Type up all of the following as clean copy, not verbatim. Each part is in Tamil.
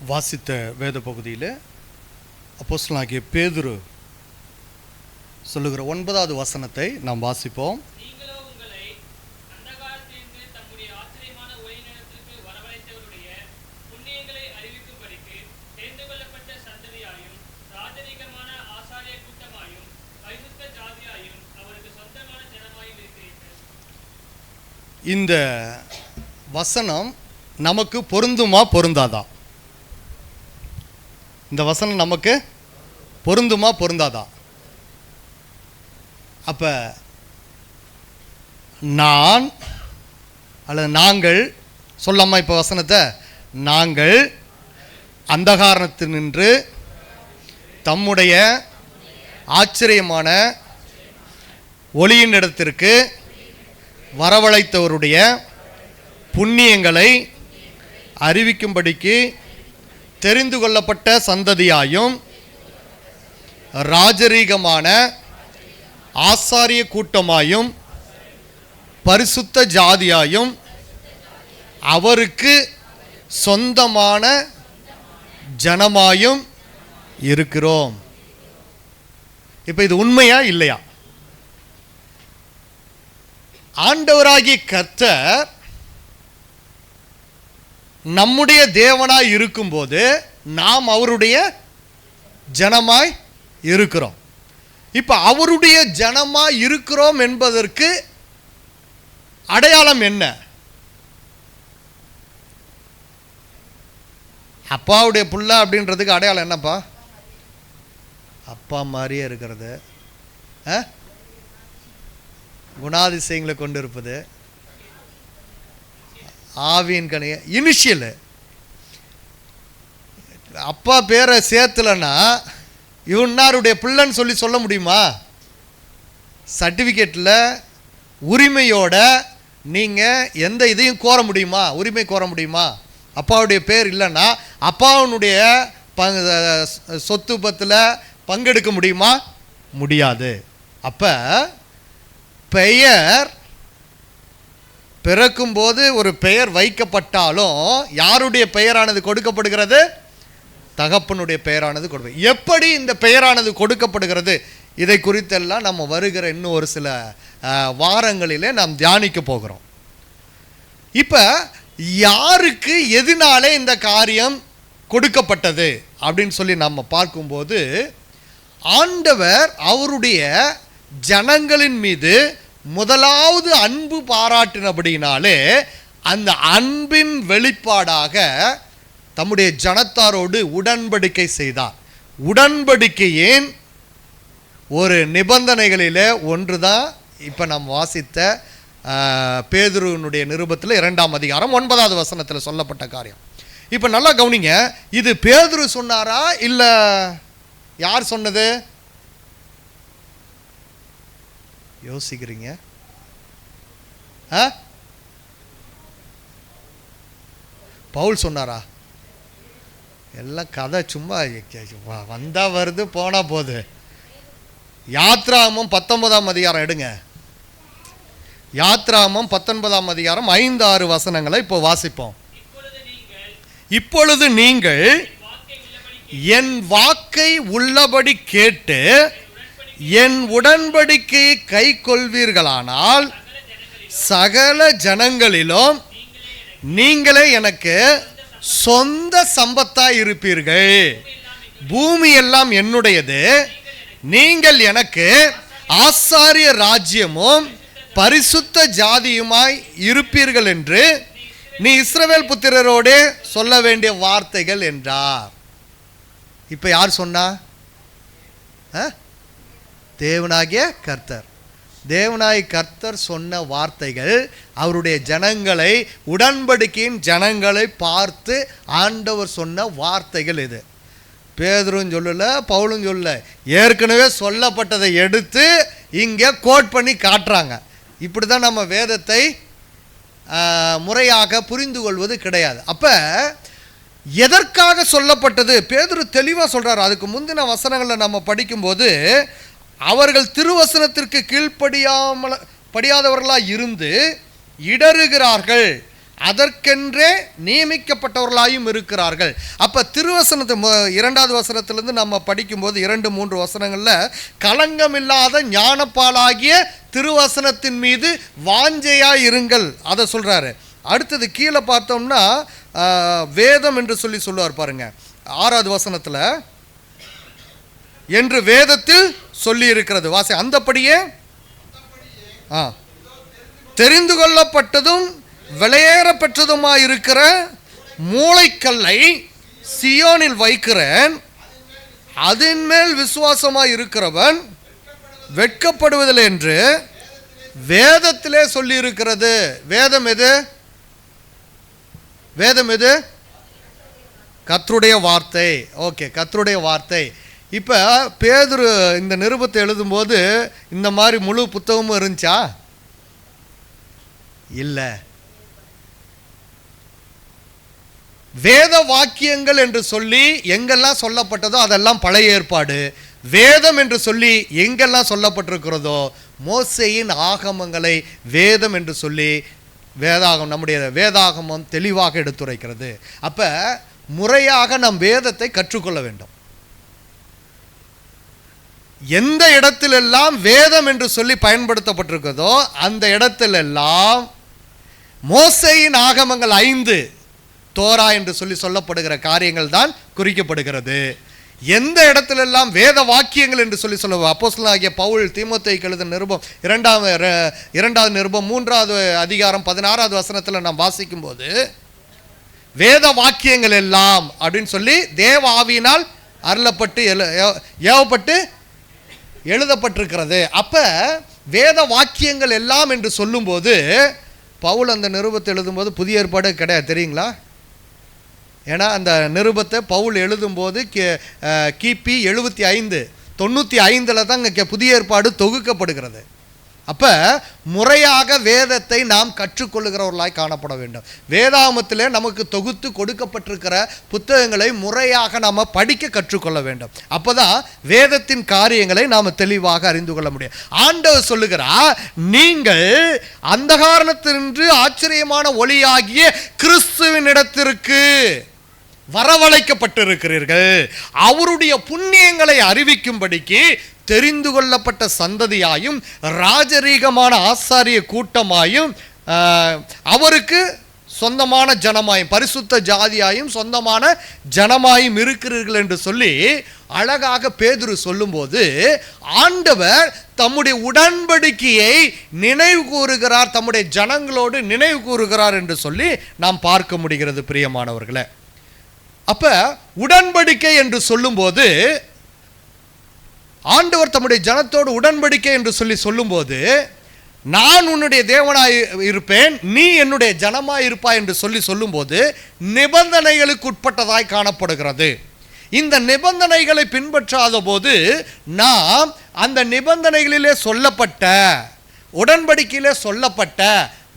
வாசித்த வேத பகுதியில் அப்போஸ்தலனாகிய பேதுரு சொல்லுகிற 9வது வசனத்தை நாம் வாசிப்போம். இந்த வசனம் நமக்கு பொருந்துமா பொருந்தாதா? இந்த வசனம் நமக்கு பொருந்துமா பொருந்தாதா? அப்போ நான் அல்லது நாங்கள் சொல்லாமா? இப்போ வசனத்தை நாங்கள் அந்தகாரத்தினின்று தம்முடைய ஆச்சரியமான ஒளியின் இடத்திற்கு வரவழைத்தவருடைய புண்ணியங்களை அறிவிக்கும்படிக்கு தெரிந்து கொள்ளப்பட்ட சந்ததியாயும் ராஜரீகமான ஆசாரிய கூட்டமாயும் பரிசுத்த ஜாதியாயும் அவருக்கு சொந்தமான ஜனமாயும் இருக்கிறோம். இப்போ இது உண்மையா இல்லையா? ஆண்டவராகிய கர்த்தர் நம்முடைய தேவனாய் இருக்கும்போது நாம் அவருடைய ஜனமாய் இருக்கிறோம். இப்போ அவருடைய ஜனமாய் இருக்கிறோம் என்பதற்கு அடையாளம் என்ன? அப்பாவுடைய புள்ள அப்படின்றதுக்கு அடையாளம் என்னப்பா? அப்பா மாதிரியே இருக்கிறது, குணாதிசயங்களை கொண்டு இருப்பது, ஆவியின் கனிய இனிஷியல். அப்பா பேரை சேர்த்துலன்னா இவனாருடைய பிள்ளைன்னு சொல்லி சொல்ல முடியுமா? சர்டிஃபிகேட்டில் உரிமையோட நீங்கள் எந்த இதையும் கோர முடியுமா? உரிமை கோர முடியுமா? அப்பாவுடைய பேர் இல்லைன்னா அப்பாவுடைய சொத்து பத்தில் பங்கெடுக்க முடியுமா? முடியாது. அப்போ பெயர் பிறக்கும்போது ஒரு பெயர் வைக்கப்பட்டாலும் யாருடைய பெயரானது கொடுக்கப்படுகிறது? தகப்பனுடைய பெயரானது கொடுக்க. எப்படி இந்த பெயரானது கொடுக்கப்படுகிறது? இதை குறித்தெல்லாம் நம்ம வருகிற இன்னும் ஒரு சில வாரங்களிலே நாம் தியானிக்க போகிறோம். இப்போ யாருக்கு எதனாலே இந்த காரியம் கொடுக்கப்பட்டது அப்படின்னு சொல்லி நம்ம பார்க்கும்போது, ஆண்டவர் அவருடைய ஜனங்களின் மீது முதலாவது அன்பு பாராட்டினபடினாலே அந்த அன்பின் வெளிப்பாடாக தம்முடைய ஜனத்தாரோடு உடன்படிக்கை செய்தார். உடன்படிக்கையின் ஒரு நிபந்தனைகளில் ஒன்று தான் இப்போ நாம் வாசித்த பேதுருவினுடைய நிருபத்தில் 2ஆம் அதிகாரம் 9வது வசனத்தில் சொல்லப்பட்ட காரியம். இப்போ நல்லா கவனிங்க, இது பேதுரு சொன்னாரா இல்லை யார் சொன்னது? யோசிக்கிறீங்க? பவுல் சொன்னாரா? எல்லாம் கதை, சும்மா வந்தா வருது போனா போகுது. யாத்ராகமம் 19ஆம் அதிகாரம் எடுங்க. யாத்ராகமம் 19ஆம் அதிகாரம் 5-6 வசனங்களை இப்போ வாசிப்போம். இப்பொழுது நீங்கள் என் வாக்கை உள்ளபடி கேட்டு என் உடன்படிக்கையை கை கொள்வீர்களானால் சகல ஜனங்களிலும் நீங்களே எனக்கு சொந்த சம்பத்தாய் இருப்பீர்கள். பூமி எல்லாம் என்னுடையது, நீங்கள் எனக்கு ஆசாரிய ராஜ்யமும் பரிசுத்த ஜாதியுமாய் இருப்பீர்கள் என்று நீ இஸ்ரவேல் புத்திரரோடு சொல்ல வேண்டிய வார்த்தைகள் என்றார். இப்ப யார் சொன்னா? தேவனாகிய கர்த்தர். தேவனாகிய கர்த்தர் சொன்ன வார்த்தைகள் அவருடைய ஜனங்களை, உடன்படிக்கையின் ஜனங்களை பார்த்து ஆண்டவர் சொன்ன வார்த்தைகள் இது. பேதுரும் சொல்லல, பவுலும் சொல்லல, ஏற்கனவே சொல்லப்பட்டதை எடுத்து இங்கே கோட் பண்ணி காட்டுறாங்க. இப்படி தான் நம்ம வேதத்தை முறையாக புரிந்து கொள்வது கிடையாது. அப்போ எதற்காக சொல்லப்பட்டது? பேதுரு தெளிவாக சொல்கிறார். அதுக்கு முந்தின வசனங்களில் நம்ம படிக்கும்போது, அவர்கள் திருவசனத்திற்கு கீழ்ப்படியாதவர்களாக இருந்து இடறுகிறார்கள், அதற்கென்றே நியமிக்கப்பட்டவர்களாயும் இருக்கிறார்கள். அப்போ திருவசனத்தை 2வது வசனத்திலிருந்து நம்ம படிக்கும்போது 2-3 வசனங்களில் களங்கமில்லாத ஞானப்பாலாகிய திருவசனத்தின் மீது வாஞ்சையாக இருங்கள் அதை சொல்கிறாரு. அடுத்தது கீழே பார்த்தோம்னா வேதம் என்று சொல்லுவார் பாருங்க. 6வது வசனத்தில் என்று வேதத்தில் சொல்லி இருக்கிறது வாசி. அந்தபடியே தெரிந்து கொள்ளப்பட்டதும் விலையேற பெற்றதுமாய் இருக்கிற மூளைக்கல்லை சியோனில் வைக்கிறேன், அதன் மேல் விசுவாசமாய் இருக்கிறவன் வெட்கப்படுவதில்லை என்று வேதத்திலே சொல்லி இருக்கிறது. வேதம் எது? வேதம் எது? கர்த்தருடைய வார்த்தை. ஓகே, கர்த்தருடைய வார்த்தை. இப்போ பேதுரு இந்த நிருபத்தை எழுதும்போது இந்த மாதிரி முழு புத்தகமும் இருந்துச்சா? இல்லை. வேத வாக்கியங்கள் என்று சொல்லி எங்கெல்லாம் சொல்லப்பட்டதோ அதெல்லாம் பழைய ஏற்பாடு. வேதம் என்று சொல்லி எங்கெல்லாம் சொல்லப்பட்டிருக்கிறதோ மோசேயின் ஆகமங்களை வேதம் என்று சொல்லி வேதாகம், நம்முடைய வேதாகமம் தெளிவாக எடுத்துரைக்கிறது. அப்போ முறையாக நம் வேதத்தை கற்றுக்கொள்ள வேண்டும். எந்த இடத்திலெல்லாம் வேதம் என்று சொல்லி பயன்படுத்தப்பட்டிருக்கிறதோ அந்த இடத்திலெல்லாம் மோசேயின் ஆகமங்கள் 5 தோரா என்று சொல்லி சொல்லப்படுகிற காரியங்கள் தான் குறிக்கப்படுகிறது. எந்த இடத்திலெல்லாம் வேத வாக்கியங்கள் என்று சொல்லி சொல்லுவோம். அப்போஸ்தலனாகிய பவுல் தீமோத்தேயுக்கு எழுதின நிருபம் 2வது நிருபம் 3வது அதிகாரம் 16வது வசனத்தில் நாம் வாசிக்கும் போது வேத வாக்கியங்கள் எல்லாம் அப்படின்னு சொல்லி தேவ ஆவியினால் அருளப்பட்டு ஏவப்பட்டு எழுதப்பட்டிருக்கிறது. அப்ப வேத வாக்கியங்கள் எல்லாம் என்று சொல்லும்போது பவுல் அந்த நிருபத்தை எழுதும்போது புதிய ஏற்பாடு கிடையாது, தெரியுங்களா? ஏன்னா அந்த நிருபத்தை பவுல் எழுதும்போது கிபி 95 தான் இங்கே புதிய ஏற்பாடு தொகுக்கப்படுகிறது. அப்போ முறையாக வேதத்தை நாம் கற்றுக்கொள்ளுகிறவர்களாய் காணப்பட வேண்டும். வேதாகமத்திலே நமக்கு தொகுத்து கொடுக்கப்பட்டிருக்கிற புத்தகங்களை முறையாக நாம் படிக்க கற்றுக்கொள்ள வேண்டும். அப்போ தான் வேதத்தின் காரியங்களை நாம் தெளிவாக அறிந்து கொள்ள முடியும். ஆண்டவர் சொல்லுகிறார், நீங்கள் அந்தகாரத்தினின்று ஆச்சரியமான ஒளியாகிய கிறிஸ்துவின் இடத்திற்கு வரவழைக்கப்பட்டிருக்கிறீர்கள். அவருடைய புண்ணியங்களை அறிவிக்கும்படிக்கு தெரிந்து கொள்ளப்பட்ட சந்ததியாயும் ராஜரீகமான ஆசாரிய கூட்டமாயும் அவருக்கு சொந்தமான ஜனமாயும் பரிசுத்த ஜாதியாயும் சொந்தமான ஜனமாயும் இருக்கிறீர்கள் என்று சொல்லி அழகாக பேதுரு சொல்லும்போது ஆண்டவர் தம்முடைய உடன்படிக்கையை நினைவு கூறுகிறார், தம்முடைய ஜனங்களோடு நினைவு கூறுகிறார் என்று சொல்லி நாம் பார்க்க முடிகிறது பிரியமானவர்களே. அப்ப உடன்படிக்கை என்று சொல்லும்போது ஆண்டவர் தம்முடைய ஜனத்தோடு உடன்படிக்கை என்று சொல்லி சொல்லும்போது நான் உன்னுடைய தேவனாய் இருப்பேன், நீ என்னுடைய ஜனமாய் இருப்பாய் என்று சொல்லி சொல்லும்போது நிபந்தனைகளுக்கு உட்பட்டதாய் காணப்படுகிறது. இந்த நிபந்தனைகளை பின்பற்றாத போது நாம் அந்த நிபந்தனைகளிலே சொல்லப்பட்ட உடன்படிக்கையிலே சொல்லப்பட்ட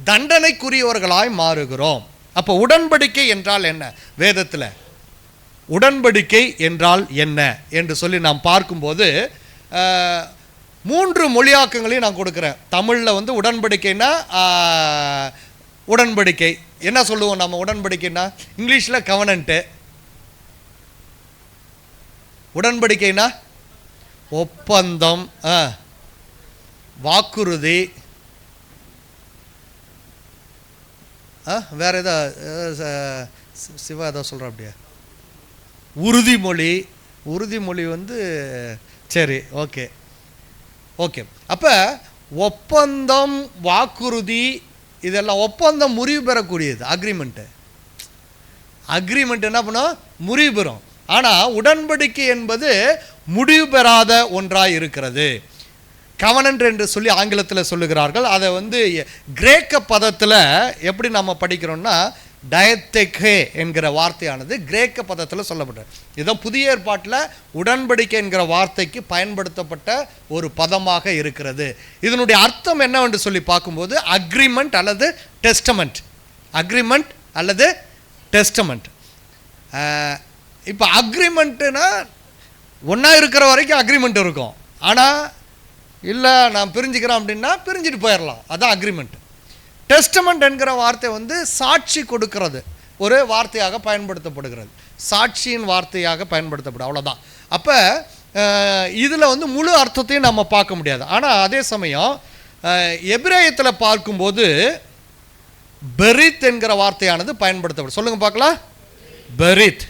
தண்டனைக்குரியவர்களாய் மாறுகிறோம். அப்போ உடன்படிக்கை என்றால் என்ன? வேதத்தில் உடன்படிக்கை என்றால் என்ன என்று சொல்லி நாம் பார்க்கும்போது 3 மொழியாக்கங்களையும் நான் கொடுக்குறேன். தமிழில் உடன்படிக்கைன்னா உடன்படிக்கை என்ன சொல்லுவோம் நம்ம? உடன்படிக்கைன்னா இங்கிலீஷில் கவனன்ட்டு, உடன்படிக்கைனா ஒப்பந்தம், வாக்குறுதி, வேற ஏதோ சிவா ஏதோ சொல்கிறேன் அப்படியே, உறுதிமொழி. உறுதிமொழி சரி, ஓகே ஓகே. அப்போ ஒப்பந்தம், வாக்குறுதி இதெல்லாம் ஒப்பந்தம் முறிவு பெறக்கூடியது. அக்ரிமெண்ட் என்ன பண்ணோம்? முறிவு பெறும். ஆனால் உடன்படிக்கை என்பது முடிவு பெறாத ஒன்றாய் இருக்கிறது. கவனன்ட் என்று சொல்லி ஆங்கிலத்தில் சொல்லுகிறார்கள். அதை கிரேக்க பதத்தில் எப்படி நம்ம படிக்கிறோம்னா டயத்தெக்கே என்கிற வார்த்தையானது கிரேக்க பதத்தில் சொல்லப்பட்டது. இதுதான் புதிய ஏற்பாட்டில் உடன்படிக்கை என்கிற வார்த்தைக்கு பயன்படுத்தப்பட்ட ஒரு பதமாக இருக்கிறது. இதனுடைய அர்த்தம் என்னவென்று சொல்லி பார்க்கும்போது அக்ரிமெண்ட் அல்லது டெஸ்டமெண்ட். அக்ரிமெண்ட் அல்லது டெஸ்டமெண்ட். இப்போ அக்ரிமெண்ட்டுனா ஒன்றா இருக்கிற வரைக்கும் அக்ரிமெண்ட் இருக்கும். ஆனால் இல்லை நான் பிரிஞ்சுக்கிறேன் அப்படின்னா பிரிஞ்சுட்டு போயிடலாம். அதுதான் அக்ரிமெண்ட். டெஸ்டமெண்ட் என்கிற வார்த்தை வந்து சாட்சி கொடுக்கிறது ஒரு வார்த்தையாக பயன்படுத்தப்படுகிறது, சாட்சியின் வார்த்தையாக பயன்படுத்தப்படும், அவ்வளோதான். அப்போ இதில் வந்து முழு அர்த்தத்தையும் நம்ம பார்க்க முடியாது. ஆனால் அதே சமயம் எபிரேயத்தில் பார்க்கும்போது பெரித் என்கிற வார்த்தையானது பயன்படுத்தப்படும். சொல்லுங்க பார்க்கலாம், பெரித்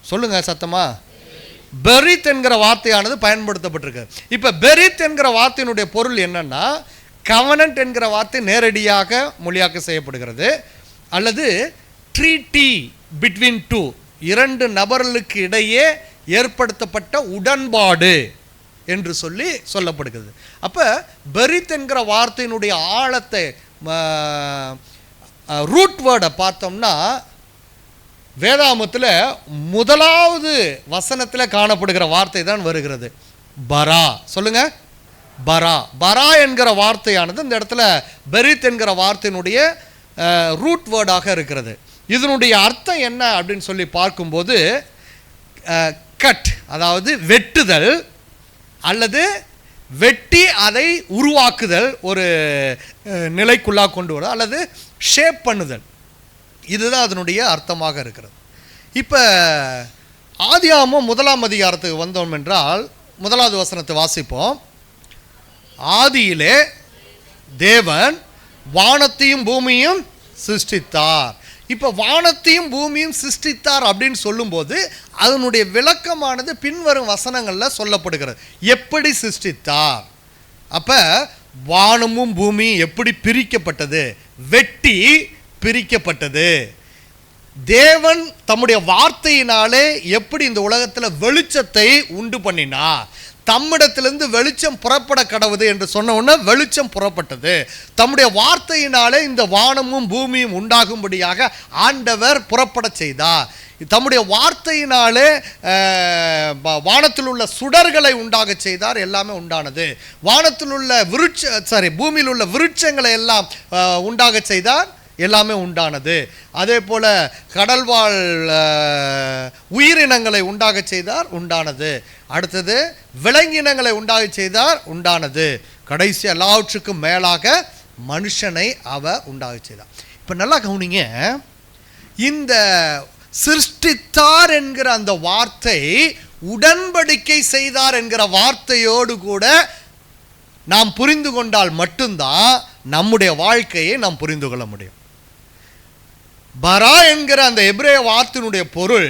சொல்லுங்க சத்தமா. பெரித் என்கிற வார்த்தையானது பயன்படுத்தப்பட்டிருக்கு. இப்போ பெரித் என்கிற வார்த்தையினுடைய பொருள் என்னன்னா, கவனன்ட் என்கிற வார்த்தை நேரடியாக மொழியாக்கம் செய்யப்படுகிறது, அல்லது ட்ரீட்டி பிட்வீன் டூ, இரண்டு நபர்களுக்கு இடையே ஏற்படுத்தப்பட்ட உடன்பாடு என்று சொல்லப்படுகிறது. அப்போ பெரித் என்கிற வார்த்தையினுடைய ஆழத்தை ரூட் வேர்டை பார்த்தோம்னா வேதாமத்தில் முதலாவது வசனத்தில் காணப்படுகிற வார்த்தை தான் வருகிறது, பரா. சொல்லுங்க, பரா. பரா என்கிற வார்த்தையானது இந்த இடத்துல பெரித் என்கிற வார்த்தையினுடைய ரூட் வேர்டாக இருக்கிறது. இதனுடைய அர்த்தம் என்ன அப்படின்னு சொல்லி பார்க்கும்போது கட், அதாவது வெட்டுதல் அல்லது வெட்டி அதை உருவாக்குதல், ஒரு நிலைக்குள்ளாக கொண்டு வர அல்லது ஷேப் பண்ணுதல், இதுதான் அதனுடைய அர்த்தமாக இருக்கிறது. இப்போ ஆதியாகமம் 1ஆம் அதிகாரத்துக்கு வந்தோம் என்றால் 1வது வசனத்தை வாசிப்போம். ஆதியிலே தேவன் வானத்தையும் பூமியும் சிருஷ்டித்தார். இப்போ வானத்தையும் பூமியும் சிருஷ்டித்தார் அப்படின்னு சொல்லும்போது அதனுடைய விளக்கமானது பின்வரும் வசனங்களில் சொல்லப்படுகிறது. எப்படி சிருஷ்டித்தார்? அப்போ வானமும் பூமியும் எப்படி பிரிக்கப்பட்டது? வெட்டி பிரிக்கப்பட்டது. தேவன் தம்முடைய வார்த்தையினாலே எப்படி இந்த உலகத்தில் வெளிச்சத்தை உண்டு பண்ணினார்? தம்மிடத்திலிருந்து வெளிச்சம் புறப்பட கடவுது என்று சொன்ன உடனே வெளிச்சம் புறப்பட்டது. தம்முடைய வார்த்தையினாலே இந்த வானமும் பூமியும் உண்டாகும்படியாக ஆண்டவர் புறப்பட செய்தார். தம்முடைய வார்த்தையினாலே வானத்தில் உள்ள சுடர்களை உண்டாக செய்தார், எல்லாமே உண்டானது. வானத்தில் உள்ள பூமியில் உள்ள விருட்சங்களை எல்லாம் உண்டாக செய்தார், எல்லாமே உண்டானது. அதே போல கடல்வாழ் உயிரினங்களை உண்டாக செய்தார், உண்டானது. அடுத்தது விலங்கினங்களை உண்டாக செய்தார், உண்டானது. கடைசி எல்லாவற்றுக்கும் மேலாக மனுஷனை அவர் உண்டாக செய்தார். இப்போ நல்லா கவனிங்க, இந்த சிருஷ்டித்தார் என்கிற அந்த வார்த்தை உடன்படிக்கை செய்தார் என்கிற வார்த்தையோடு கூட நாம் புரிந்து கொண்டால் மட்டும்தான் நம்முடைய வாழ்க்கையை நாம் புரிந்து கொள்ள முடியும். பரா என்கிற அந்த எபிரேய வார்த்தையினுடைய பொருள்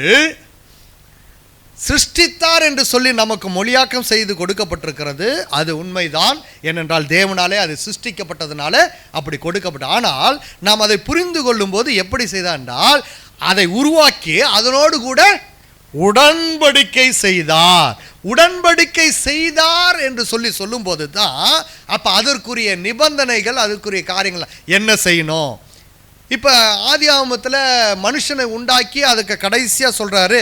சிருஷ்டித்தார் என்று சொல்லி நமக்கு மொழியாக்கம் செய்து கொடுக்கப்பட்டிருக்கிறது. அது உண்மைதான், ஏனென்றால் தேவனாலே அது சிருஷ்டிக்கப்பட்டதுனால அப்படி கொடுக்கப்பட்ட. ஆனால் நாம் அதை புரிந்து கொள்ளும் போது எப்படி செய்தார் என்றால், அதை உருவாக்கி அதனோடு கூட உடன்படிக்கை செய்தார். உடன்படிக்கை செய்தார் என்று சொல்லும் போது தான் அப்போ அதற்குரிய நிபந்தனைகள், அதற்குரிய காரியங்கள் என்ன செய்யணும். இப்போ ஆதியாகமத்தில் மனுஷனை உண்டாக்கி அதுக்கு கடைசியாக சொல்கிறாரு,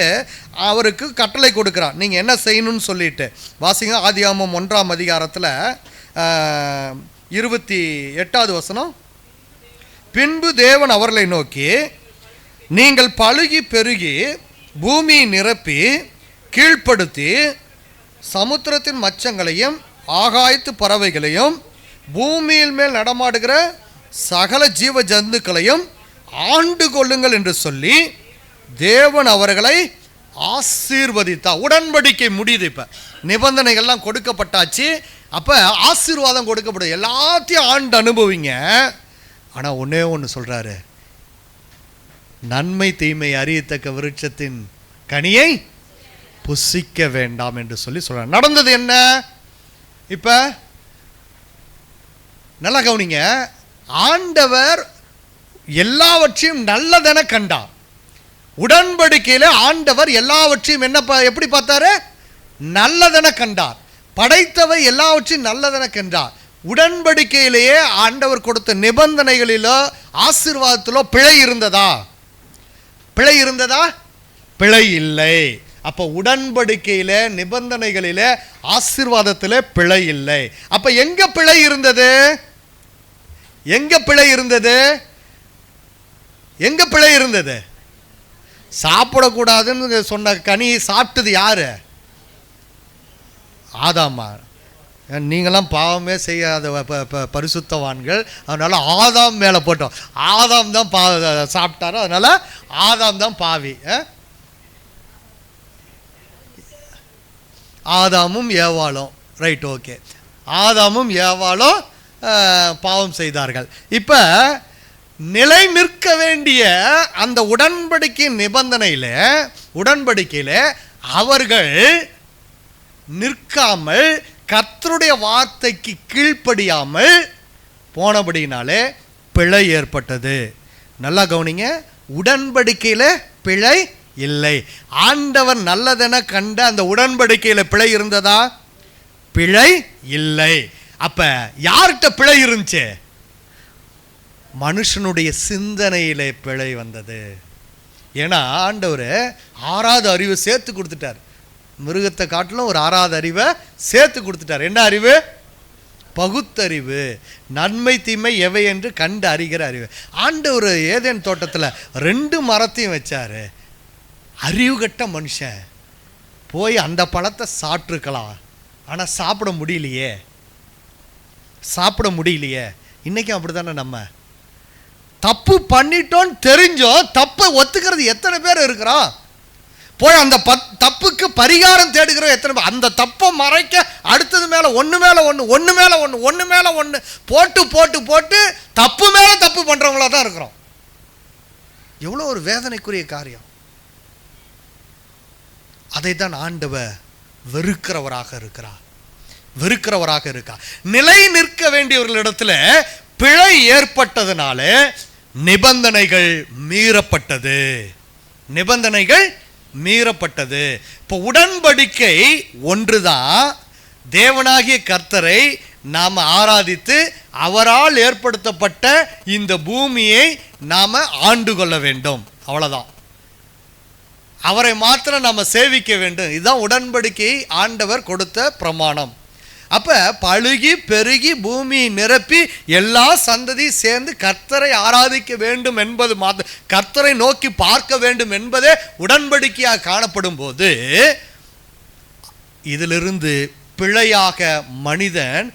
அவருக்கு கட்டளை கொடுக்குறார், நீங்கள் என்ன செய்யணும்னு சொல்லிட்டு. வாசிங்க ஆதியாகமம் 1ஆம் அதிகாரத்தில் 28வது வசனம். பின்பு தேவன் அவர்களை நோக்கி, நீங்கள் பலுகி பெருகி பூமியை நிரப்பி கீழ்ப்படுத்தி சமுத்திரத்தின் மச்சங்களையும் ஆகாயத்து பறவைகளையும் பூமியில் மேல் நடமாடுகிற சகல ஜீவ ஜந்துக்களையும் ஆண்டு கொள்ளுங்கள் என்று சொல்லி தேவன் அவர்களை ஆசீர்வதித்தார். உடன்படிக்கை முடியுது. இப்போ நிபந்தனைகள்லாம் கொடுக்கப்பட்டாச்சு. அப்போ ஆசீர்வாதம் கொடுக்கப்படும், எல்லாத்தையும் ஆண்டு அனுபவிங்க. ஆனால் ஒன்றே ஒன்று சொல்கிறாரு, நன்மை தீமை அறியத்தக்க விருட்சத்தின் கனியை புசிக்க வேண்டாம் என்று சொல்லி சொல்றார். நடந்தது என்ன? இப்போ நல்லா கவனிங்க, ஆண்டவர் எல்லாவற்றையும் நல்லதென கண்டார். உடன்படிக்கையில் ஆண்டவர் எல்லாவற்றையும் எப்படி பார்த்தாரு? நல்லதென கண்டார். படைத்தவை எல்லாவற்றையும் நல்லதென கண்டார். உடன்படிக்கையிலேயே ஆண்டவர் கொடுத்த நிபந்தனைகளிலோ ஆசீர்வாதத்திலோ பிழை இருந்ததா? பிழை இருந்ததா? பிழை இல்லை. அப்போ உடன்படிக்கையில் நிபந்தனைகளில் ஆசீர்வாதத்தில் பிழை இல்லை. அப்போ எங்க பிழை இருந்தது? எங்க பிழை இருந்தது? எங்க பிழை இருந்தது? சாப்பிடக்கூடாதுன்னு சொன்ன கனியை சாப்பிட்டது யாரு? ஆதாமா. நீங்களாம் பாவமே செய்யாத பரிசுத்தவான்கள், அதனால ஆதாம் மேலே போட்டோம். ஆதாம் தான் சாப்பிட்டாரு, அதனால ஆதாம் தான் பாவி. ஆதாமும் ஏவாளும், ரைட், ஓகே, ஆதாமும் ஏவாளும் பாவம் செய்தார்கள். இப்போ நிலை நிற்க வேண்டிய அந்த உடன்படிக்கையில் அவர்கள் நிற்காமல் கர்த்தருடைய வார்த்தைக்கு கீழ்ப்படியாமல் போனபடினாலே பிழை ஏற்பட்டது. நல்லா கவனிங்க, உடன்படிக்கையில் பிழை இல்லை. ஆண்டவர் நல்லதென கண்ட அந்த உடன்படிக்கையில் பிழை இருந்ததா? பிழை இல்லை. அப்ப யார்கிட்ட பிழை இருந்துச்சு? மனுஷனுடைய சிந்தனையிலே பிழை வந்தது. ஏன்னா ஆண்டவர் 6வது அறிவை சேர்த்து கொடுத்துட்டார். மிருகத்தை காட்டிலும் ஒரு 6வது அறிவை சேர்த்து கொடுத்துட்டார். என்ன அறிவு? பகுத்தறிவு, நன்மை தீமை எவை என்று கண்டு அறிகிற அறிவு. ஆண்டவர் ஏதேன் தோட்டத்தில் 2 மரத்தையும் வச்சாரு. அறிவு கட்ட மனுஷன் போய் அந்த பழத்தை சாப்பிட்ருக்கலாம், ஆனால் சாப்பிட முடியலையே. இன்னைக்கும் அப்படி தானே, நம்ம தப்பு பண்ணிட்டோன்னு தெரிஞ்சோம் தப்பை ஒத்துக்கிறது எத்தனை பேர் இருக்கிறோம்? போய் அந்த தப்புக்கு பரிகாரம் தேடுகிற எத்தனை பேர்? அந்த தப்பை மறைக்க அடுத்தது மேலே ஒன்று மேலே ஒன்று போட்டு தப்பு மேலே தப்பு பண்ணுறவங்களா தான் இருக்கிறோம். எவ்வளோ ஒரு வேதனைக்குரிய காரியம். அதை தான் ஆண்டவர் வெறுக்கிறவராக இருக்கார். நிலை நிற்க வேண்டியவர்களிடத்தில் பிழை ஏற்பட்டதுனால நிபந்தனைகள் மீறப்பட்டது. இப்போ உடன்படிக்கை ஒன்றுதான். தேவனாகிய கர்த்தரை நாம் ஆராதித்து அவரால் ஏற்படுத்தப்பட்ட இந்த பூமியை நாம் ஆண்டு கொள்ள வேண்டும், அவ்வளோதான். அவரை மாத்திரம் நாம் சேவிக்க வேண்டும். இதுதான் உடன்படிக்கை ஆண்டவர் கொடுத்த பிரமாணம். அப்போ பழுகி பெருகி பூமி நிரப்பி எல்லா சந்ததி சேர்ந்து கர்த்தரை ஆராதிக்க வேண்டும் என்பது கர்த்தரை நோக்கி பார்க்க வேண்டும் என்பதே உடன்படிக்கையாக காணப்படும் போது, இதிலிருந்து பிழையாக மனிதன்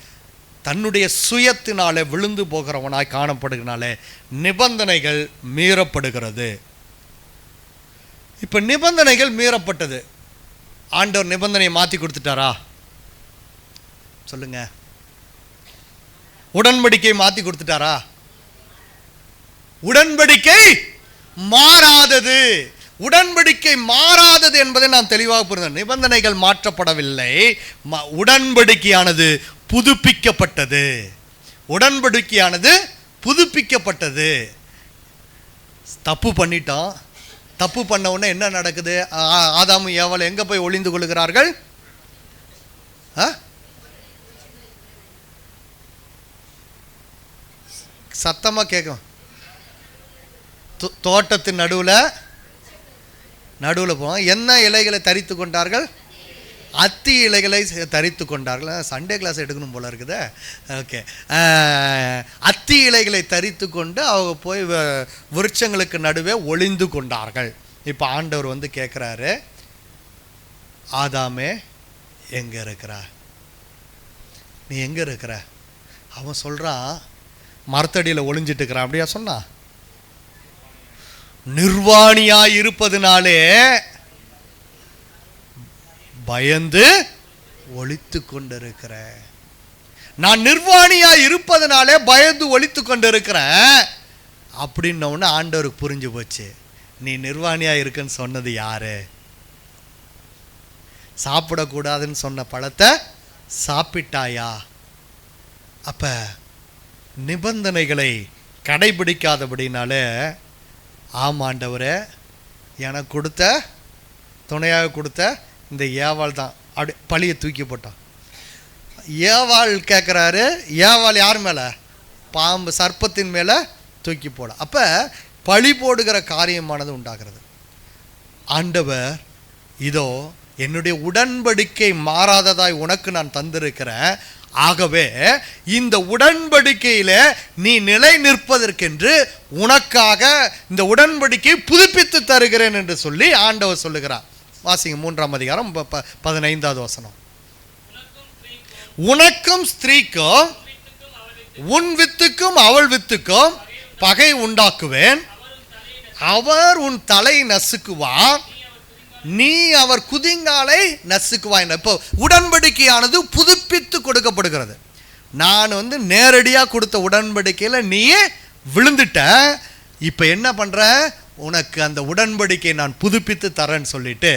தன்னுடைய சுயத்தினாலே விழுந்து போகிறவனாய் காணப்படுகிறனாலே நிபந்தனைகள் மீறப்படுகிறது. இப்போ நிபந்தனைகள் மீறப்பட்டது. ஆண்டவர் நிபந்தனையை மாற்றி கொடுத்துட்டாரா? சொல்லுங்க. உடன்படிக்கை மாற்றி கொடுத்துட்டாரா? உடன்படிக்கை மாறாதது. உடன்படிக்கை மாறாதது என்பதை நாம் தெளிவாக புரிந்தோம். நிபந்தனைகள் மாற்றப்படவில்லை, உடன்படிக்கையானது புதுப்பிக்கப்பட்டது. தப்பு பண்ணிட்டோம். தப்பு பண்ண உடனே என்ன நடக்குது? ஆதாமும் ஏவாளும் எங்க போய் ஒளிந்து கொள்கிறார்கள்? சத்தமா கேட்கும். தோட்டத்தின் நடுவில் போவோம். என்ன இலைகளை தரித்து கொண்டார்கள்? அத்தி இலைகளை தரித்து கொண்டார்கள். சண்டே கிளாஸ் எடுக்கணும் போல இருக்குது. ஓகே, அத்தி இலைகளை தரித்து கொண்டு அவங்க போய் விருட்சங்களுக்கு நடுவே ஒளிந்து கொண்டார்கள். இப்போ ஆண்டவர் வந்து கேட்குறாரு, ஆதாமே எங்கே இருக்கிற? நீ எங்கே இருக்கிற? அவன் சொல்கிறான், மரத்தடியில் ஒளிஞ்சிட்டு இருக்கிறான். அப்படியா சொன்னா? நிர்வாணியாய் இருப்பதுனாலே பயந்து ஒளித்து கொண்டிருக்கிற. நான் நிர்வாணியாய் இருப்பதனாலே பயந்து ஒளித்து கொண்டிருக்கிறேன் அப்படின்னோன்னு ஆண்டவருக்கு புரிஞ்சு போச்சு. நீ நிர்வாணியா இருக்குன்னு சொன்னது யாரு? சாப்பிடக்கூடாதுன்னு சொன்ன பழத்தை சாப்பிட்டாயா? அப்ப நிபந்தனைகளை கடைபிடிக்காதபடினாலே, ஆமாண்டவரே, எனக்கு கொடுத்த துணையாக கொடுத்த இந்த ஏவாள் தான் அப்படி பழியை தூக்கி போட்டான். ஏவாள் கேட்குறாரு, ஏவாள் யார் மேலே? பாம்பு சர்ப்பத்தின் மேலே தூக்கி போட. அப்போ பழி போடுகிற காரியமானது உண்டாகிறது. ஆண்டவர், இதோ என்னுடைய உடன்படிக்கை மாறாததாய் உனக்கு நான் தந்திருக்கிறேன். ஆகவே இந்த உடன்படிக்கையில நீ நிலை நிற்பதற்கென்று உனக்காக இந்த உடன்படிக்கை புதுப்பித்து தருகிறேன் என்று சொல்லி ஆண்டவர் சொல்லுகிறார். வாசிங்க 3ஆம் அதிகாரம் 15வது வசனம். உனக்கும் ஸ்திரீக்கும் உன் வித்துக்கும் அவள் வித்துக்கும் பகை உண்டாக்குவேன். அவர் உன் தலை நசுக்குவார், நீ அவர் குதிங்காலை நசுக்குவாய். இப்போ உடன்படிக்கையானது புதுப்பித்து கொடுக்கப்படுகிறது. நான் நேரடியாக கொடுத்த உடன்படிக்கையில் நீ விழுந்துட்ட, இப்போ என்ன பண்ற, உனக்கு அந்த உடன்படிக்கை நான் புதுப்பித்து தரேன்னு சொல்லிட்டு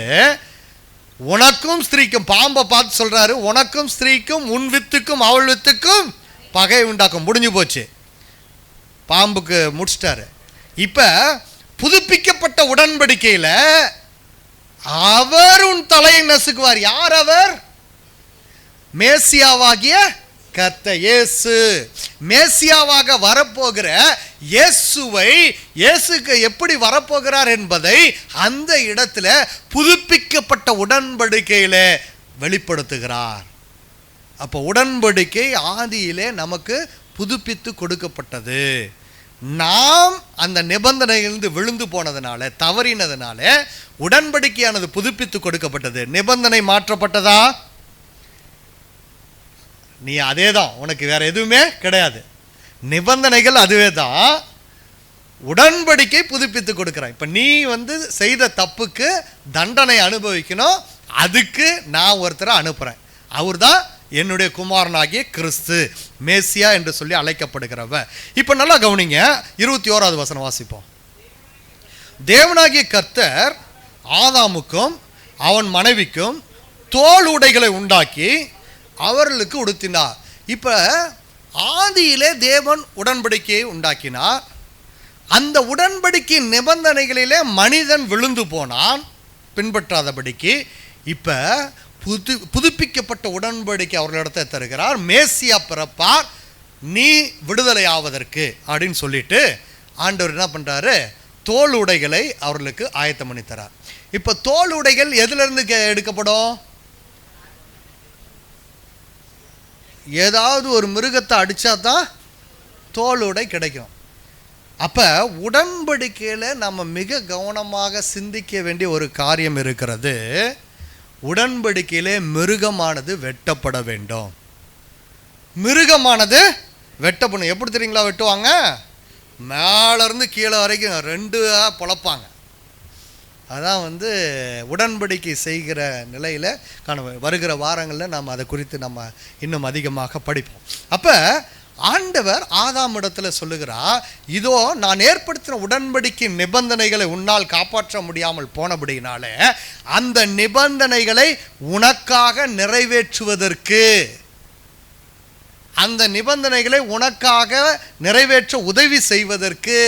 உனக்கும் ஸ்திரீக்கும், பாம்பை பார்த்து சொல்றாரு, உனக்கும் ஸ்திரீக்கும் உன் வித்துக்கும் அவள் வித்துக்கும் பகை உண்டாக்கும். முடிஞ்சு போச்சு, பாம்புக்கு முடிச்சிட்டாரு. இப்ப புதுப்பிக்கப்பட்ட உடன்படிக்கையில அவர் உன் தலையை நசுக்குவார். யார் அவர்? மேசியாவாகிய கர்த்தர் இயேசு. மேசியாவாக வரப்போகிற இயேசுக்கு எப்படி வரப்போகிறார் என்பதை அந்த இடத்துல புதுப்பிக்கப்பட்ட உடன்படிக்கையில வெளிப்படுத்துகிறார். அப்போ உடன்படிக்கை ஆதியிலே நமக்கு புதுப்பித்து கொடுக்கப்பட்டது. நாம் அந்த நிபந்தனையிலிருந்து விழுந்து போனதுனால, தவறினதுனால உடன்படிக்கையானது புதுப்பித்து கொடுக்கப்பட்டது. நிபந்தனை மாற்றப்பட்டதா? நீ அதே தான், உனக்கு வேற எதுவுமே கிடையாது. நிபந்தனைகள் அதுவே தான், உடன்படிக்கை புதுப்பித்து கொடுக்குறான். இப்போ நீ செய்த தப்புக்கு தண்டனை அனுபவிக்கணும், அதுக்கு நான் ஒருத்தரை அனுப்புகிறேன். அவர் தான் என்னுடைய குமாரனாகிய கிறிஸ்து, மேசியா என்று சொல்லி அழைக்கப்படுகிறவ. இப்போ நல்லா கவனிங்க, 21வது வசனம் வாசிப்போம். தேவனாகிய கர்த்தர் ஆதாமுக்கும் அவன் மனைவிக்கும் தோல் உடைகளை உண்டாக்கி அவர்களுக்கு உடுத்தினார். இப்போ ஆதியிலே தேவன் உடன்படிக்கையை உண்டாக்கினார். அந்த உடன்படிக்கை நிபந்தனைகளிலே மனிதன் விழுந்து போனான் பின்பற்றாதபடிக்கு. இப்போ புதுப்பிக்கப்பட்ட உடன்படிக்கை அவர்களிடத்தை தருகிறார். மேசியா பிறப்பார், நீ விடுதலை ஆவதற்கு அப்படின்னு சொல்லிட்டு ஆண்டவர் என்ன பண்றாரு, தோல் உடைகளை அவர்களுக்கு ஆயத்தம் பண்ணி தரார். இப்போ தோல் உடைகள் எதிலிருந்து எடுக்கப்படும்? ஏதாவது ஒரு மிருகத்தை அடிச்சா தான் தோல் உடை கிடைக்கும். அப்போ உடன்படிக்கையில் நம்ம மிக கவனமாக சிந்திக்க வேண்டிய ஒரு காரியம் இருக்கிறது. உடன்படிக்கையிலே மிருகமானது வெட்டப்பட வேண்டும். மிருகமானது வெட்டப்படும். எப்படி தெரியுங்களா வெட்டுவாங்க? மேலேருந்து கீழே வரைக்கும் 2 பொழப்பாங்க. அதான் உடன்படிக்கை செய்கிற நிலையில் வருகிற வாரங்களில் நாம் அதை குறித்து நம்ம இன்னும் அதிகமாக படிப்போம். அப்போ ஆண்டவர் ஆதாம் இடத்துல சொல்லுகிறார், இதோ நான் ஏற்படுத்தின உடன்படிக்கை நிபந்தனைகளை உன்னால் காப்பாற்ற முடியாமல் போனபடினாலே அந்த நிபந்தனைகளை உனக்காக நிறைவேற்றுவதற்கு, அந்த நிபந்தனைகளை உனக்காக நிறைவேற்ற உதவி செய்வதற்கு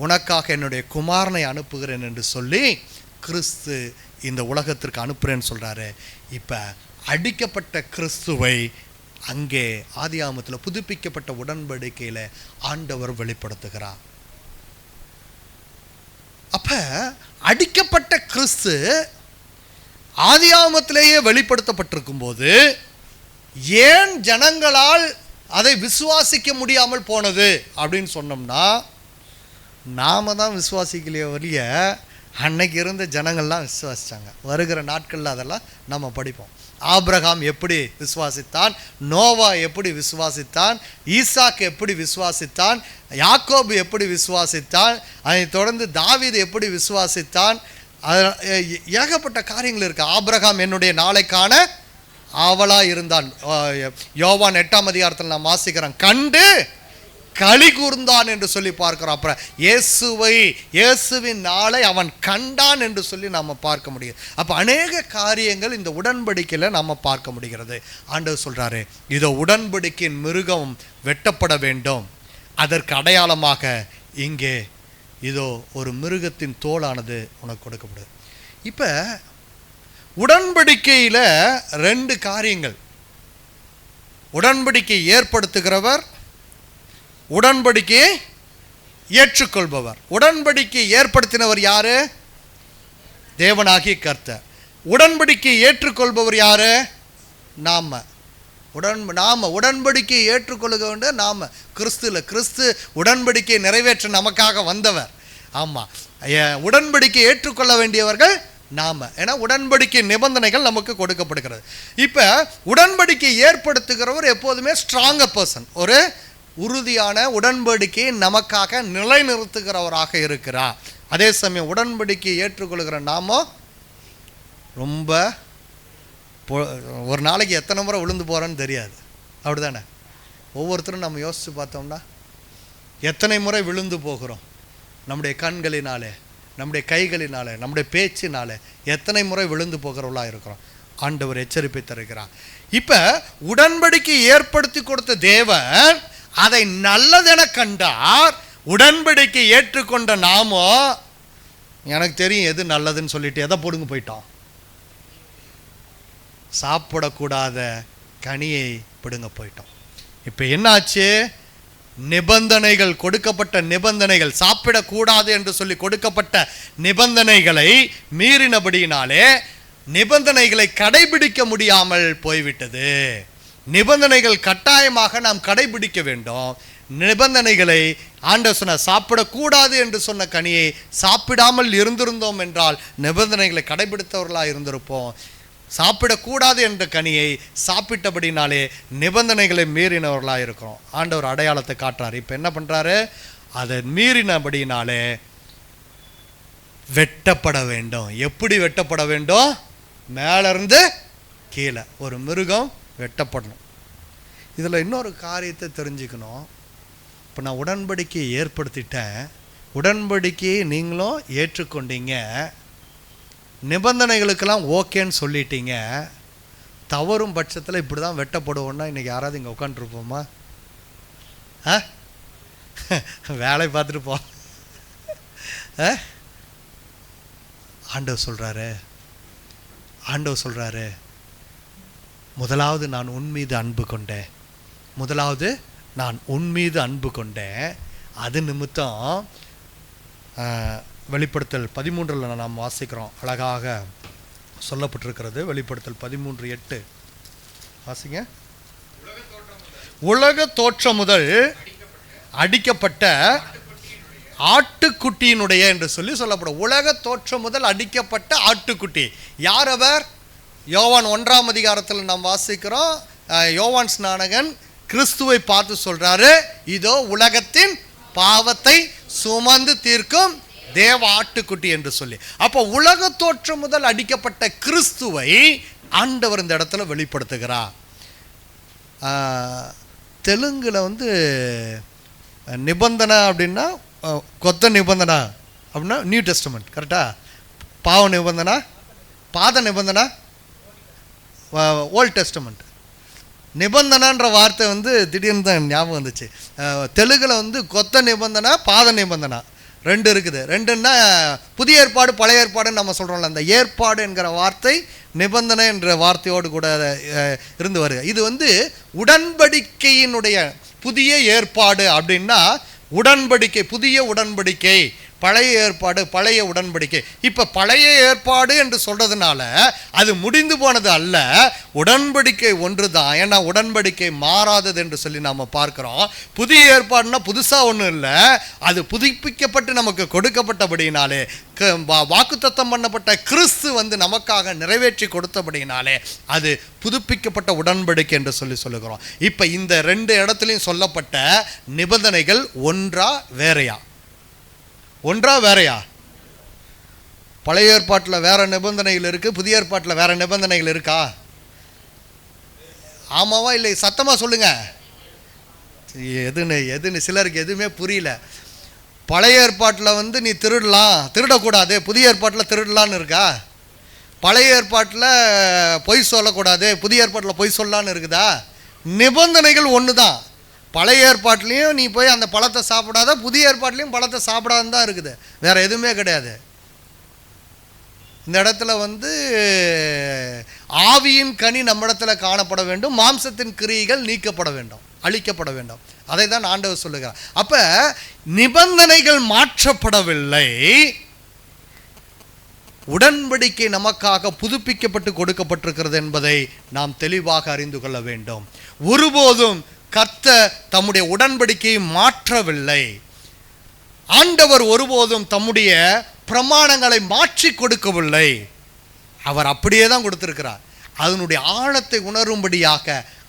உனக்காக என்னுடைய குமாரனை அனுப்புகிறேன் என்று சொல்லி கிறிஸ்து இந்த உலகத்திற்கு அனுப்புகிறேன்னு சொல்கிறாரு. இப்போ அடிக்கப்பட்ட கிறிஸ்துவை அங்கே ஆதியாகமத்தில் புதுப்பிக்கப்பட்ட உடன்படிக்கையில் ஆண்டவர் வெளிப்படுத்துகிறார். அப்ப அடிக்கப்பட்ட கிறிஸ்து ஆதியாகமத்திலேயே வெளிப்படுத்தப்பட்டிருக்கும் போது ஏன் ஜனங்களால் அதை விசுவாசிக்க முடியாமல் போனது அப்படின்னு சொன்னோம்னா, நாம தான் விசுவாசிக்கலையே வழிய அன்னைக்கு இருந்த ஜனங்கள்லாம் விசுவாசித்தாங்க. வருகிற நாட்களில் அதெல்லாம் நம்ம படிப்போம். ஆபிரகாம் எப்படி விசுவாசித்தான், நோவா எப்படி விசுவாசித்தான், ஈசாக்கு எப்படி விசுவாசித்தான், யாக்கோபு எப்படி விசுவாசித்தான், அதை தொடர்ந்து தாவீது எப்படி விசுவாசித்தான். ஏகப்பட்ட காரியங்கள் இருக்கு. ஆபிரகாம் என்னுடைய நாளைக்கான ஆவலாக இருந்தான். யோவான் 8ஆம் அதிகாரத்தில் நான் வாசிக்கிறேன், கண்டு களி கூர்ந்தான் என்று சொல்லி பார்க்கிறோம். அப்புறம் இயேசுவின் நாளை அவன் கண்டான் என்று சொல்லி நாம் பார்க்க முடியும். அப்போ அநேக காரியங்கள் இந்த உடன்படிக்கையில் நாம் பார்க்க முடிகிறது. ஆண்டவர் சொல்றாரு, இதோ உடன்படிக்கையின் மிருகம் வெட்டப்பட வேண்டும், அதற்கு அடையாளமாக இங்கே இதோ ஒரு மிருகத்தின் தோலானது உனக்கு கொடுக்கப்படுது. இப்போ உடன்படிக்கையில் 2 காரியங்கள், உடன்படிக்கை ஏற்படுத்துகிறவர், உடன்படிக்கையை ஏற்றுக்கொள்பவர். உடன்படிக்கை ஏற்படுத்தினவர் யாரு? தேவனாகிய கர்த்தர். உடன்படிக்கையை ஏற்றுக்கொள்பவர் யாரு? நாம உடன்படிக்கையை ஏற்றுக்கொள்ளுக வேண்டும். நாம கிறிஸ்து உடன்படிக்கையை நிறைவேற்ற நமக்காக வந்தவர். ஆமா, உடன்படிக்கையை ஏற்றுக்கொள்ள வேண்டியவர்கள் நாம. ஏன்னா உடன்படிக்கை நிபந்தனைகள் நமக்கு கொடுக்கப்படுகிறது. இப்போ உடன்படிக்கை ஏற்படுத்துகிறவர் எப்போதுமே ஸ்ட்ராங்க பர்சன், ஒரு உறுதியான உடன்படிக்கையை நமக்காக நிலைநிறுத்துகிறவராக இருக்கிறார். அதே சமயம் உடன்படிக்கையை ஏற்றுக்கொள்கிற நாம ரொம்ப ஒரு நாளைக்கு எத்தனை முறை விழுந்து போகிறோன்னு தெரியாது, அப்படிதானே? ஒவ்வொருத்தரும் நம்ம யோசித்து பார்த்தோம்னா எத்தனை முறை விழுந்து போகிறோம். நம்முடைய கண்களினாலே, நம்முடைய கைகளினாலே, நம்முடைய பேச்சினாலே எத்தனை முறை விழுந்து போகிறவர்களாக இருக்கிறோம். ஆண்டவர் எச்சரிப்பை தருகிறார். இப்போ உடன்படிக்கை ஏற்படுத்தி கொடுத்த தேவன் அதை நல்லதென கண்டார். உடன்படிக்கை ஏற்றுக்கொண்ட நாமோ எனக்கு தெரியும் எது நல்லதுன்னு சொல்லிட்டு எதை போடுங்க போயிட்டோம். சாப்பிடக்கூடாத கனியை பிடுங்க போயிட்டோம். இப்போ என்னாச்சு? நிபந்தனைகள், கொடுக்கப்பட்ட நிபந்தனைகள், சாப்பிடக்கூடாது என்று சொல்லி கொடுக்கப்பட்ட நிபந்தனைகளை மீறினபடியினாலே நிபந்தனைகளை கடைபிடிக்க முடியாமல் போய்விட்டது. நிபந்தனைகள் கட்டாயமாக நாம் கடைபிடிக்க வேண்டும். நிபந்தனைகளை ஆண்டவர் சொன்ன சாப்பிடக்கூடாது என்று சொன்ன கனியை சாப்பிடாமல் இருந்திருந்தோம் என்றால் நிபந்தனைகளை கடைபிடித்தவர்களாக இருந்திருப்போம். சாப்பிடக்கூடாது என்ற கனியை சாப்பிட்டபடினாலே நிபந்தனைகளை மீறினவர்களாக இருக்கிறோம். ஆண்டவர் அடையாளத்தை காட்டுறாரு. இப்போ என்ன பண்ணுறாரு? அதை மீறினபடினாலே வெட்டப்பட வேண்டும். எப்படி வெட்டப்பட வேண்டும்? மேலேருந்து கீழே ஒரு மிருகம் வெட்டப்படணும். இதில் இன்னொரு காரியத்தை தெரிஞ்சுக்கணும். இப்போ நான் உடன்படிக்கையை ஏற்படுத்திட்டேன், உடன்படிக்கையை நீங்களும் ஏற்றுக்கொண்டீங்க, நிபந்தனைகளுக்கெல்லாம் ஓகேன்னு சொல்லிட்டீங்க. தவறும் பட்சத்தில் இப்படி தான் வெட்டப்படுவோன்னா இன்றைக்கி யாராவது இங்கே உட்காந்துருப்போமா? வேலை பார்த்துட்டு போ. ஆண்டவர் சொல்கிறாரு, முதலாவது நான் உன் மீது அன்பு கொண்டேன். அது நிமித்தம் வெளிப்படுத்தல் 13 நாம் வாசிக்கிறோம், அழகாக சொல்லப்பட்டிருக்கிறது. வெளிப்படுத்தல் 13:8 வாசிங்க. உலக தோற்றம் முதல் அடிக்கப்பட்ட ஆட்டுக்குட்டியினுடைய என்று சொல்லப்படும். உலக தோற்றம் முதல் அடிக்கப்பட்ட ஆட்டுக்குட்டி யார் அவர்? யோவான் 1ஆம் அதிகாரத்தில் நாம் வாசிக்கிறோம். யோவான் ஸ்நானகன் கிறிஸ்துவை பார்த்து சொல்றாரு, இதோ உலகத்தின் பாவத்தை சுமந்து தீர்க்கும் தேவ ஆட்டுக்குட்டி என்று சொல்லி. அப்போ உலக தோற்றம் முதல் அடிக்கப்பட்ட கிறிஸ்துவை ஆண்டவர் இந்த இடத்துல வெளிப்படுத்துகிறார். தெலுங்குல நிபந்தனை அப்படின்னா கொத்த நிபந்தனை அப்படின்னா நியூ டெஸ்டமெண்ட், கரெக்டா? பாவ நிபந்தனை, பாத நிபந்தனை ஓல்ட் டெஸ்டமெண்ட். நிபந்தனைன்ற வார்த்தை திடீர்னு தான் ஞாபகம் வந்துச்சு. தெலுங்குல கொத்த நிபந்தனை, பாத நிபந்தனை ரெண்டு இருக்குது. ரெண்டுன்னா புதிய ஏற்பாடு பழைய ஏற்பாடுன்னு நம்ம சொல்கிறோம்ல, அந்த ஏற்பாடு என்கிற வார்த்தை நிபந்தனை என்ற வார்த்தையோடு கூட இருந்து வருது. இது உடன்படிக்கையினுடைய புதிய ஏற்பாடு அப்படின்னா உடன்படிக்கை, புதிய உடன்படிக்கை, பழைய ஏற்பாடு, பழைய உடன்படிக்கை. இப்போ பழைய ஏற்பாடு என்று சொல்றதுனால அது முடிந்து போனது அல்ல, உடன்படிக்கை ஒன்று தான். ஏன்னா உடன்படிக்கை மாறாதது என்று சொல்லி நாம் பார்க்கிறோம். புதிய ஏற்பாடுனா புதுசாக ஒன்றும் இல்லை, அது புதுப்பிக்கப்பட்டு நமக்கு கொடுக்கப்பட்டபடினாலே, வாக்குத்தத்தம் பண்ணப்பட்ட கிறிஸ்து நமக்காக நிறைவேற்றி கொடுத்தபடினாலே அது புதுப்பிக்கப்பட்ட உடன்படிக்கை என்று சொல்லுகிறோம். இப்போ இந்த ரெண்டு இடத்துலையும் சொல்லப்பட்ட நிபந்தனைகள் ஒன்றா வேறையா? பழைய ஏற்பாட்டில் வேற நிபந்தனைகள் இருக்கு, புதிய ஏற்பாட்டில் வேற நிபந்தனைகள் இருக்கா? ஆமாவா இல்லை? சத்தமாக சொல்லுங்க. எதுன்னு சிலருக்கு எதுவுமே புரியல. பழைய ஏற்பாட்டில் நீ திருடக்கூடாது, புதிய ஏற்பாட்டில் திருடலான்னு இருக்கா? பழைய ஏற்பாட்டில் பொய் சொல்லக்கூடாது, புதிய ஏற்பாட்டில் பொய் சொல்லலான்னு இருக்குதா? நிபந்தனைகள் ஒன்று தான். பழைய ஏற்பாட்டிலையும் நீ போய் அந்த பழத்தை சாப்பிடாத, புதிய ஏற்பாட்டிலையும் பழத்தை சாப்பிடாதுன்னு தான் இருக்குது, வேற எதுவுமே கிடையாது. இந்த இடத்துல ஆவியின் கனி நம்மிடத்துல காணப்பட வேண்டும், மாம்சத்தின் கிரியைகள் நீக்கப்பட வேண்டும், அழிக்கப்பட வேண்டும். அதை தான் ஆண்டவர் சொல்லுகிறார். அப்ப நிபந்தனைகள் மாற்றப்படவில்லை, உடன்படிக்கை நமக்காக புதுப்பிக்கப்பட்டு கொடுக்கப்பட்டிருக்கிறது என்பதை நாம் தெளிவாக அறிந்து கொள்ள வேண்டும். ஒருபோதும் கர்த்தர் தம்முடைய உடன்படிக்கையை மாற்றவில்லை. ஆண்டவர் ஒருபோதும் தம்முடைய பிரமாணங்களை மாற்றி கொடுக்கவில்லை. அவர் அப்படியே தான் கொடுத்திருக்கிறார். அதனுடைய ஆழத்தை உணரும்படியாக,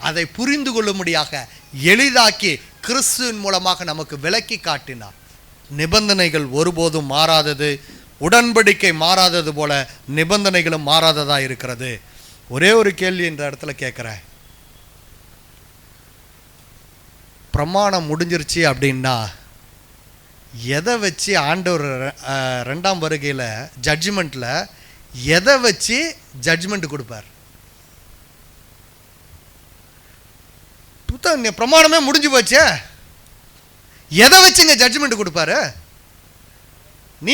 அதை புரிந்து கொள்ளும்படியாக எளிதாக்கி கிறிஸ்துவின் மூலமாக நமக்கு விளக்கி காட்டினார். நிபந்தனைகள் ஒருபோதும் மாறாதது, உடன்படிக்கை மாறாதது போல நிபந்தனைகளும் மாறாததா இருக்கிறது. ஒரே ஒரு கேள்வி இந்த இடத்துல கேட்குறேன். பிரமாணம் முடிஞ்சிருச்சு அப்படின்னா எதை வச்சு ஆண்டவர் ரெண்டாம் வருகையில் ஜட்ஜ்மெண்ட்டில் எதை வச்சு ஜட்ஜ்மெண்ட் கொடுப்பார்? பிரமாணமே முடிஞ்சு போச்சே, எதை வச்சுங்க ஜட்ஜ்மெண்ட் கொடுப்பாரு? நீ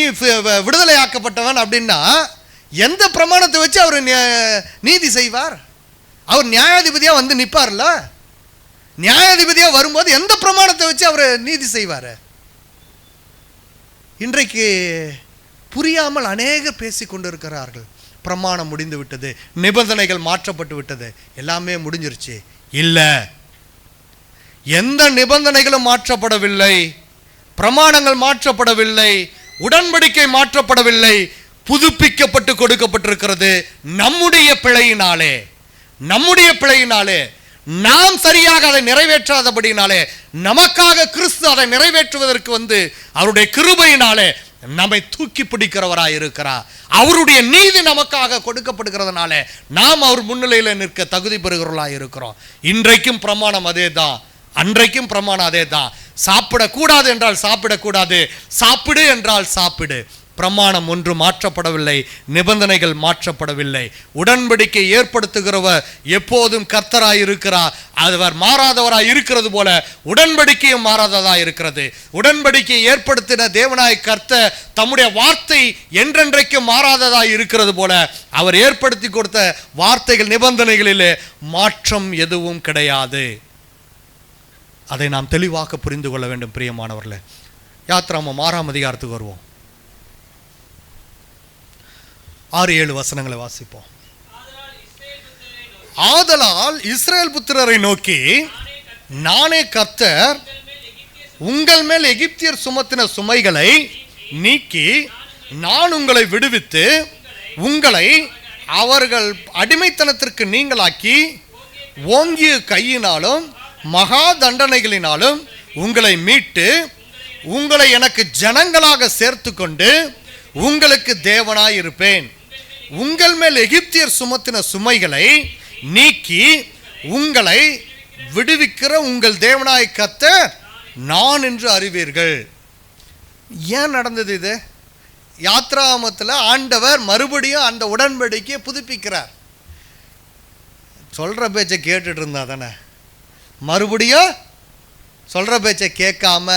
விடுதலை ஆக்கப்பட்டவன் அப்படின்னா எந்த பிரமாணத்தை வச்சு அவர் நீதி செய்வார்? அவர் நியாயாதிபதியாக வந்து நிற்பார்ல. நியாயாதிபதியாக வரும்போது எந்த பிரமாணத்தை வச்சு அவர் நீதி செய்வார்? இன்றைக்கு புரியாமல் அநேகர் பேசி கொண்டு இருக்கிறார்கள். பிரமாணம் முடிந்து விட்டது, நிபந்தனைகள் மாற்றப்பட்டு விட்டது, எல்லாமே முடிஞ்சிருச்சு. இல்லை, எந்த நிபந்தனைகளும் மாற்றப்படவில்லை, பிரமாணங்கள் மாற்றப்படவில்லை, உடன்படிக்கை மாற்றப்படவில்லை. புதுப்பிக்கப்பட்டு கொடுக்கப்பட்டிருக்கிறது நம்முடைய பிழையினாலே. நம்முடைய பிழையினாலே நாம் சரியாக அதை நிறைவேற்றாதபடினாலே நமக்காக கிறிஸ்து அதை நிறைவேற்றுவதற்கு வந்து அவருடைய கிருபையினாலே நம்மை தூக்கி பிடிக்கிறவராய் இருக்கிறார். அவருடைய நீதி நமக்காக கொடுக்கப்படுகிறதுனால நாம் அவர் முன்னிலையில் நிற்க தகுதி பெறுகிறவர்களாய் இருக்கிறோம். இன்றைக்கும் பிரமாணம் அதே தான், அன்றைக்கும் பிரமாணம் அதே தான். சாப்பிடக்கூடாது என்றால் சாப்பிடக்கூடாது, சாப்பிடு என்றால் சாப்பிடு. பிரமாணம் ஒன்று மாற்றப்படவில்லை, நிபந்தனைகள் மாற்றப்படவில்லை. உடன்படிக்கை ஏற்படுத்துகிறவர் எப்போதும் கர்த்தராய் இருக்கிறார். அவர் மாறாதவராய் இருக்கிறது போல உடன்படிக்கையும் மாறாததாய் இருக்கிறது. உடன்படிக்கையை ஏற்படுத்தின தேவனாய் கர்த்தர் தம்முடைய வார்த்தை என்றென்றைக்கும் மாறாததாய் இருக்கிறது போல அவர் ஏற்படுத்தி கொடுத்த வார்த்தைகள் நிபந்தனைகளிலே மாற்றம் எதுவும் கிடையாது. அதை நாம் தெளிவாக புரிந்து கொள்ள வேண்டும் பிரியமானவர்களே. யாத்திராமம் 6ஆம் அதிகாரத்துக்கு வருவோம். 6-7 வசனங்களை வாசிப்போம். ஆதலால் இஸ்ரவேல் புத்திரரை நோக்கி, நானே கர்த்தர், உங்கள் மேல் எகிப்தியர் சுமத்தின சுமைகளை நீக்கி நான் உங்களை விடுவித்து உங்களை அவர்கள் அடிமைத்தனத்திற்கு நீங்களாக்கி ஓங்கிய கையினாலும் மகா தண்டனைகளினாலும் உங்களை மீட்டு உங்களை எனக்கு ஜனங்களாக சேர்த்து கொண்டு உங்களுக்கு தேவனாய் இருப்பேன். உங்கள் மேல் எகிப்தியர் சுமத்தின சுமைகளை நீக்கி உங்களை விடுவிக்கிற உங்கள் தேவனாய் கர்த்தர் நான் என்று அறிவீர்கள். ஏன் நடந்தது இது? யாத்ராமத்தில் ஆண்டவர் மறுபடியும் அந்த உடன்படிக்கையை புதுப்பிக்கிறார். சொல்கிற பேச்சை கேட்டுட்டு இருந்தா தானே, மறுபடியும் சொல்கிற பேச்சை கேட்காம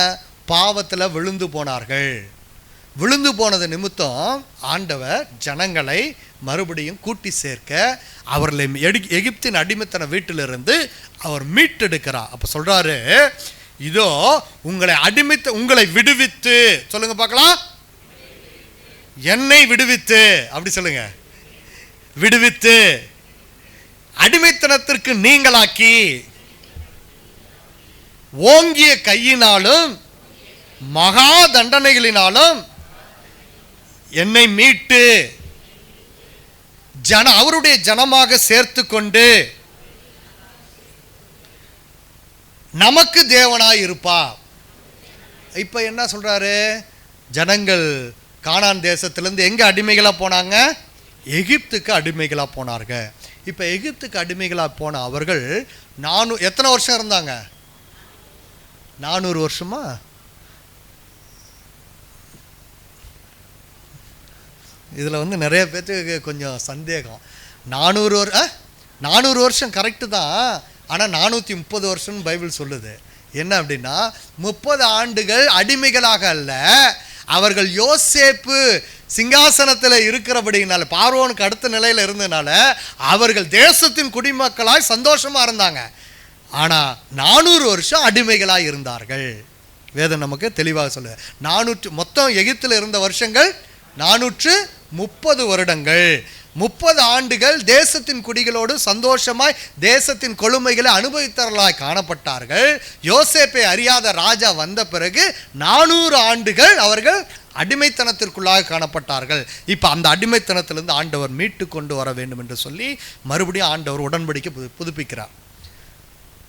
பாவத்தில் விழுந்து போனார்கள். விழுந்து போனது நிமித்தம் ஆண்டவர் ஜனங்களை மறுபடியும் கூட்டி சேர்க்க அவர்களை எகிப்தின் அடிமைத்தன வீட்டிலிருந்து அவர் மீட்டெடுக்கிறார். அப்போ சொல்கிறாரு, இதோ உங்களை விடுவித்து, சொல்லுங்க பார்க்கலாம், என்னை விடுவித்து, அப்படி சொல்லுங்க, விடுவித்து அடிமைத்தனத்திற்கு நீங்களாக்கி ஓங்கிய கையினாலும் மகா தண்டனைகளினாலும் என்னை மீட்டு அவருடைய ஜனமாக சேர்த்து கொண்டு நமக்கு தேவனாய் இருப்பா. இப்ப என்ன சொல்றாரு? ஜனங்கள் கானான் தேசத்திலிருந்து எங்க அடிமைகளா போனாங்க? எகிப்துக்கு அடிமைகளா போனார்கள். இப்ப எகிப்துக்கு அடிமைகளா போன அவர்கள் எத்தனை வருஷம் இருந்தாங்க? 400 வருஷமா? இதில் நிறைய பேருக்கு கொஞ்சம் சந்தேகம். 400 வருஷம் கரெக்டு தான், ஆனால் 430 வருஷம் பைபிள் சொல்லுது. என்ன அப்படின்னா 30 ஆண்டுகள் அடிமைகளாக அல்ல, அவர்கள் யோசேப்பு சிங்காசனத்தில் இருக்கிறபடினால, பார்வோனுக்கு அடுத்த நிலையில் இருந்ததுனால அவர்கள் தேசத்தின் குடிமக்களாய் சந்தோஷமாக இருந்தாங்க. ஆனால் 400 வருஷம் அடிமைகளாக இருந்தார்கள். வேதம் நமக்கு தெளிவாக சொல்லுது. மொத்தம் எகிப்தில் இருந்த வருஷங்கள் 430 வருடங்கள். 30 ஆண்டுகள் தேசத்தின் குடிகளோடு சந்தோஷமாய் தேசத்தின் கொழுமைகளை அனுபவித்தவர்களாய் காணப்பட்டார்கள். யோசேப்பை அறியாத ராஜா வந்த பிறகு 400 ஆண்டுகள் அவர்கள் அடிமைத்தனத்திற்குள்ளாக காணப்பட்டார்கள். இப்போ அந்த அடிமைத்தனத்திலிருந்து ஆண்டவர் மீட்டு கொண்டு வர வேண்டும் என்று சொல்லி மறுபடியும் ஆண்டவர் உடன்படிக்கை புதுப்பிக்கிறார்.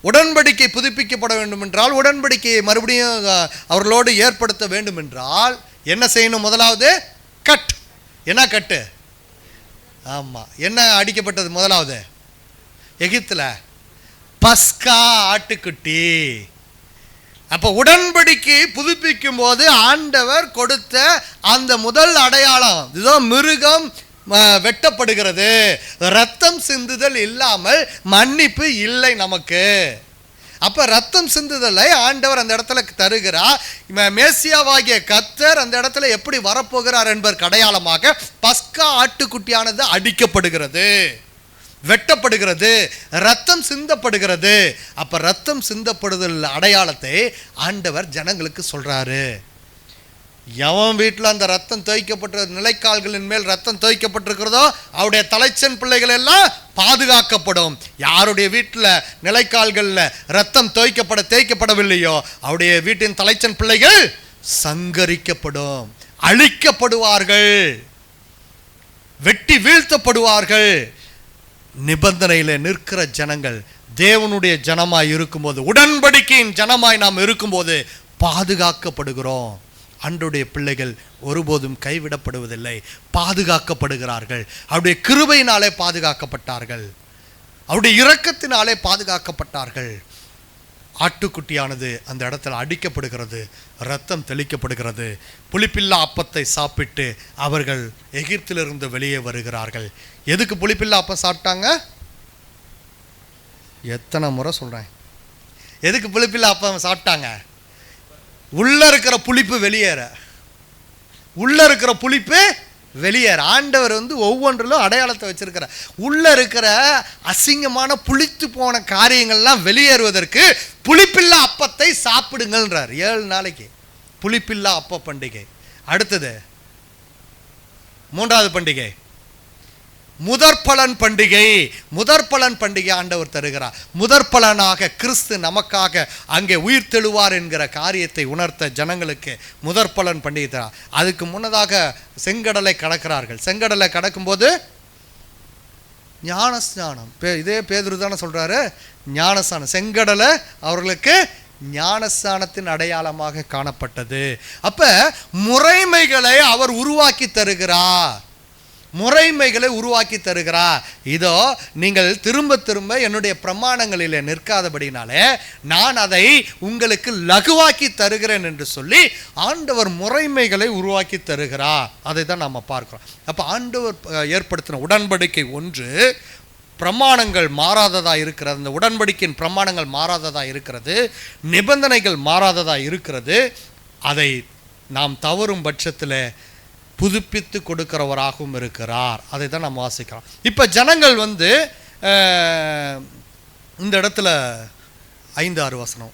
உடன்படிக்கை புதுப்பிக்கப்பட வேண்டும் என்றால், உடன்படிக்கையை மறுபடியும் அவர்களோடு ஏற்படுத்த வேண்டும் என்றால் என்ன செய்யணும்? முதலாவது கட். என்ன கட்டு? ஆமாம், என்ன அடிக்கப்பட்டது? முதலாவது எகிப்தில் பஸ்கா ஆட்டுக்குட்டி. அப்போ உடன்படிக்கை புதுப்பிக்கும் போது ஆண்டவர் கொடுத்த அந்த முதல் அடையாளம் இதோ மிருகம் வெட்டப்படுகிறது, ரத்தம் சிந்துதல் இல்லாமல் மன்னிப்பு இல்லை நமக்கு. அப்ப ரத்தம் சிந்துதலை ஆண்டவர் அந்த இடத்துல தருகிறார். மேசியாவாகிய கர்த்தர் அந்த இடத்துல எப்படி வரப்போகிறார் என்பதற்கு அடையாளமாக பஸ்கா ஆட்டுக்குட்டியானது அடிக்கப்படுகிறது, வெட்டப்படுகிறது, ரத்தம் சிந்தப்படுகிறது. அப்ப ரத்தம் சிந்தப்படுதல் அடையாளத்தை ஆண்டவர் ஜனங்களுக்கு சொல்றாரு. எவன் வீட்டில் அந்த ரத்தம் தோய்க்கப்பட்ட நிலைக்கால்களின் மேல் ரத்தம் தோய்க்கப்பட்டிருக்கிறதோ அவருடைய தலைச்சன் பிள்ளைகள் எல்லாம் பாதுகாக்கப்படும். யாருடைய வீட்டில் நிலைக்கால்களில் ரத்தம் தேய்க்கப்படவில்லையோ அவருடைய வீட்டின் தலைச்சன் பிள்ளைகள் சங்கரிக்கப்படும், அழிக்கப்படுவார்கள், வெட்டி வீழ்த்தப்படுவார்கள். நிபந்தனையில் நிற்கிற ஜனங்கள் தேவனுடைய ஜனமாய் இருக்கும்போது, உடன்படிக்கையின் ஜனமாய் நாம் இருக்கும்போது பாதுகாக்கப்படுகிறோம். அன்றைய பிள்ளைகள் ஒருபோதும் கைவிடப்படுவதில்லை, பாதுகாக்கப்படுகிறார்கள். அவருடைய கிருபையினாலே பாதுகாக்கப்பட்டார்கள், அவருடைய இரக்கத்தினாலே பாதுகாக்கப்பட்டார்கள். ஆட்டுக்குட்டியானது அந்த இடத்துல அடிக்கப்படுகிறது, ரத்தம் தெளிக்கப்படுகிறது. புளிப்பில்லா அப்பத்தை சாப்பிட்டு அவர்கள் எகிப்திலிருந்து வெளியே வருகிறார்கள். எதுக்கு புளிப்பில்லா அப்பம் சாப்பிட்டாங்க? எத்தனை முறை சொல்றேன், எதுக்கு புளிப்பில்லா அப்பம் சாப்பிட்டாங்க? உள்ள இருக்கிற புளிப்பு வெளியேற, உள்ள இருக்கிற புளிப்பு வெளியேற. ஆண்டவர் ஒவ்வொன்றிலும் அடையாளத்தை வச்சிருக்கிற. உள்ள இருக்கிற அசிங்கமான புளித்து போன காரியங்கள்லாம் வெளியேறுவதற்கு புளிப்பில்லா அப்பத்தை சாப்பிடுங்கள்ன்றார். 7 நாளைக்கு புளிப்பில்லா அப்ப பண்டிகை. அடுத்தது 3வது பண்டிகை முதற்பலன் பண்டிகை. முதற்பலன் பண்டிகை ஆண்டவர் தருகிறார். முதற்பலனாக கிறிஸ்து நமக்காக அங்கே உயிர் தெழுவார் என்கிற காரியத்தை உணர்த்த ஜனங்களுக்கு முதற்பலன் பண்டிகை தரார். அதுக்கு முன்னதாக செங்கடலை கடக்கிறார்கள். செங்கடலை கடக்கும்போது ஞானஸ்நானம், இதே பேதுரு தானே சொல்றாரு, ஞானஸ்நானம். செங்கடலை அவர்களுக்கு ஞானஸ்நானத்தின் அடையாளமாக காணப்பட்டது. அப்ப முறைமைகளை அவர் உருவாக்கி தருகிறார், முறைமைகளை உருவாக்கி தருகிறார். இதோ நீங்கள் திரும்ப திரும்ப என்னுடைய பிரமாணங்களிலே நிற்காதபடினாலே நான் அதை உங்களுக்கு லகுவாக்கி தருகிறேன் என்று சொல்லி ஆண்டவர் முறைமைகளை உருவாக்கி தருகிறார். அதை தான் நாம் பார்க்கிறோம். அப்போ ஆண்டவர் ஏற்படுத்தின உடன்படிக்கை ஒன்று, பிரமாணங்கள் மாறாததாக இருக்கிறது. அந்த உடன்படிக்கையின் பிரமாணங்கள் மாறாததாக இருக்கிறது, நிபந்தனைகள் மாறாததாக இருக்கிறது. அதை நாம் தவறும் பட்சத்தில் புதுப்பித்து கொடுக்கிறவராகவும் இருக்கிறார். அதை தான் நாம் வாசிக்கிறோம். இப்போ ஜனங்கள் இந்த இடத்துல 5-6 வசனம்,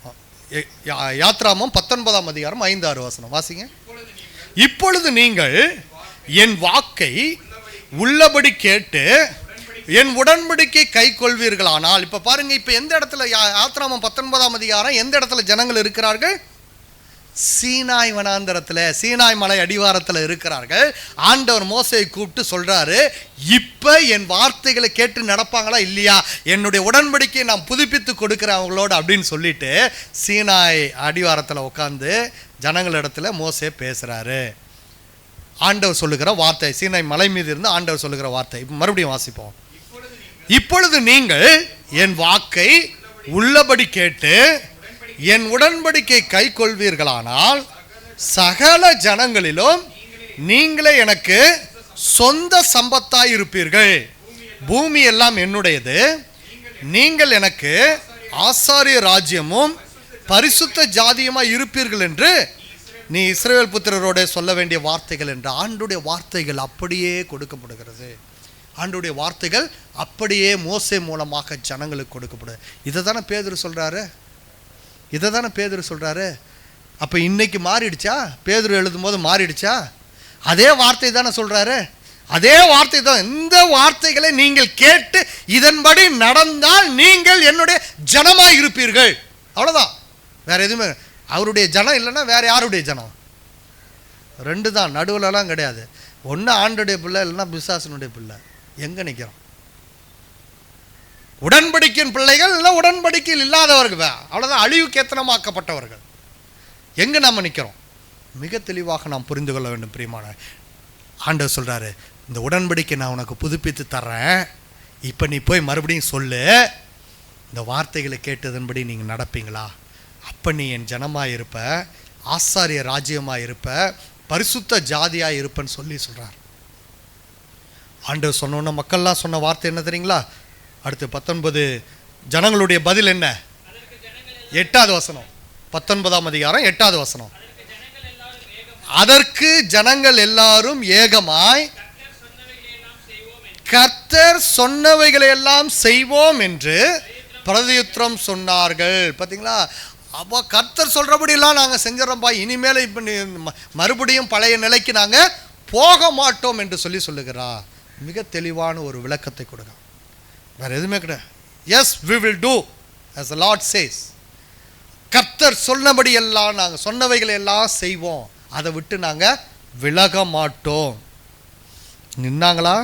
யாத்ராமம் 19ஆம் அதிகாரம் 5-6 வசனம் வாசிங்க. இப்பொழுது நீங்கள் என் வாக்கை உள்ளபடி கேட்டு என் உடன்படிக்கை கை கொள்வீர்களானால். இப்ப பாருங்க, இப்ப எந்த இடத்துல யாத்ராமம் 19ஆம் அதிகாரம் எந்த இடத்துல ஜனங்கள் இருக்கிறார்கள்? சீனாய் வனாந்தரத்தில், சீனாய் மலை அடிவாரத்தில் இருக்கிறார்கள். ஆண்டவர் மோசேயை கூப்பிட்டு சொல்றாரு, இப்ப என் வார்த்தைகளை கேட்டு நடப்பாங்களா இல்லையா, என்னுடைய உடன்படிக்கையை நான் புதுப்பித்து கொடுக்கிறேன் அவங்களோட அப்படின்னு சொல்லிட்டு சீனாய் அடிவாரத்தில் உட்கார்ந்து ஜனங்களிடத்துல மோசே பேசுறாரு. ஆண்டவர் சொல்லுகிற வார்த்தை, சீனாய் மலை மீது இருந்து ஆண்டவர் சொல்லுகிற வார்த்தை மறுபடியும் வாசிப்போம். இப்பொழுது நீங்கள் என் வாக்கை உள்ளபடி கேட்டு என் உடன்படிக்கை கை கொள்வீர்களானால் சகல ஜனங்களிலும் நீங்களே எனக்கு சொந்த சம்பத்தாய் இருப்பீர்கள். பூமி எல்லாம் என்னுடையது, நீங்கள் எனக்கு ஆசாரிய ராஜ்யமும் பரிசுத்த ஜாதியுமாய் இருப்பீர்கள் என்று நீ இஸ்ரவேல் புத்திரரோட சொல்ல வேண்டிய வார்த்தைகள் என்று. ஆண்டுடைய வார்த்தைகள் அப்படியே கொடுக்கப்படுகிறது. ஆண்டுடைய வார்த்தைகள் அப்படியே மோசே மூலமாக ஜனங்களுக்கு கொடுக்கப்படுது. இதை தானே பேதுரு சொல்றாரு, இதை தானே பேதுரு சொல்றாரு. அப்ப இன்னைக்கு மாறிடுச்சா? பேதுரு எழுதும் போது மாறிடுச்சா? அதே வார்த்தை தானே சொல்றாரு, அதே வார்த்தை தான். இந்த வார்த்தைகளை நீங்கள் கேட்டு இதன்படி நடந்தால் நீங்கள் என்னுடைய ஜனமாய் இருப்பீர்கள். அவ்வளவுதான், வேற எதுவுமே. அவருடைய ஜனம் இல்லைன்னா வேற யாருடைய ஜனம்? 2 தான், நடுவுலலாம் கிடையாது. ஒன்று ஆண்டுடைய பிள்ளை, இல்லைன்னா பிசாசனுடைய பிள்ளை. எங்கே நிற்கிறோம்? உடன்படிக்கையின் பிள்ளைகள் இல்லை உடன்படிக்கையில் இல்லாதவர்கள், அவ்வளோதான், அழிவுக்கு எத்தனமாக்கப்பட்டவர்கள். எங்கே நாம் நிற்கிறோம்? மிக தெளிவாக நாம் புரிந்து கொள்ள வேண்டும். பிரியமான ஆண்டவர் சொல்கிறாரு, இந்த உடன்படிக்கை நான் உனக்கு புதுப்பித்து தர்றேன், இப்போ நீ போய் மறுபடியும் சொல்லு, இந்த வார்த்தைகளை கேட்டதன்படி நீங்கள் நடப்பீங்களா? அப்போ நீ என் ஜனமாக இருப்ப, ஆசாரிய ராஜ்யமாக இருப்ப, பரிசுத்த ஜாதியாக இருப்பேன்னு சொல்கிறார். ஆண்டவர் சொன்னோன்னு மக்கள்லாம் சொன்ன வார்த்தை என்ன தெரியுங்களா? அடுத்து 19 ஜனங்களுடைய பதில் என்ன? 8வது வசனம், 19ஆம் அதிகாரம் 8வது வசனம். அதற்கு ஜனங்கள் எல்லாரும் ஏகமாய் கர்த்தர் சொன்னவைகளை எல்லாம் செய்வோம் என்று பிரதியுத்தரம் சொன்னார்கள். பார்த்தீங்களா? அப்போ கர்த்தர் சொல்கிறபடியெல்லாம் நாங்கள் செஞ்சிடறோம்ப்பா, இனிமேல் இப்போ மறுபடியும் பழைய நிலைக்கு நாங்கள் போக மாட்டோம் என்று சொல்லுகிறார். மிக தெளிவான ஒரு விளக்கத்தை கொடுங்க. வேறு எதுவுமே கிடையாது. Yes, we will do as the Lord says. கர்த்தர் சொன்னபடி எல்லாம் நாங்கள் சொன்னவைகளை எல்லாம் செய்வோம், அதை விட்டு நாங்கள் விலக மாட்டோம். நின்னாங்களா?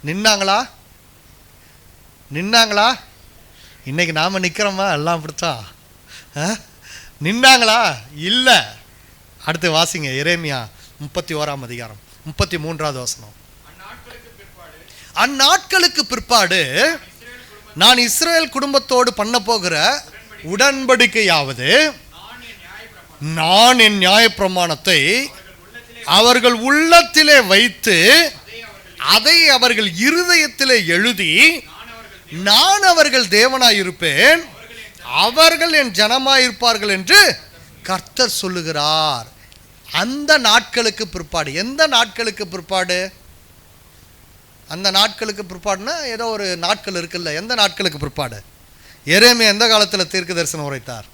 நின்னாங்களா? நின்னாங்களா? இன்னைக்கு நாம் நிற்கிறோமா? எல்லாம் பிடிச்சா நின்னாங்களா? இல்லை. அடுத்து வாசிங்க, எரேமியா 31ஆம் அதிகாரம் 33வது வசனம். அந்நாட்களுக்கு பிற்பாடு நான் இஸ்ரவேல் குடும்பத்தோடு பண்ண போகிற உடன்படிக்கையாவது, நான் என் நியாயப்பிரமாணத்தை அவர்கள் உள்ளத்திலே வைத்து அதை அவர்கள் இருதயத்திலே எழுதி, நான் அவர்கள் தேவனாயிருப்பேன், அவர்கள் என் ஜனமாயிருப்பார்கள் என்று கர்த்தர் சொல்லுகிறார். அந்த நாட்களுக்கு பிற்பாடு. எந்த நாட்களுக்கு பிற்பாடு? அந்த நாட்களுக்கு பிற்பாடுனா ஏதோ ஒரு நாட்கள் இருக்குல்ல, எந்த நாட்களுக்கு பிற்பாடு? எரேமியா எந்த காலத்தில் தீர்க்க தரிசனம் உரைத்தார்?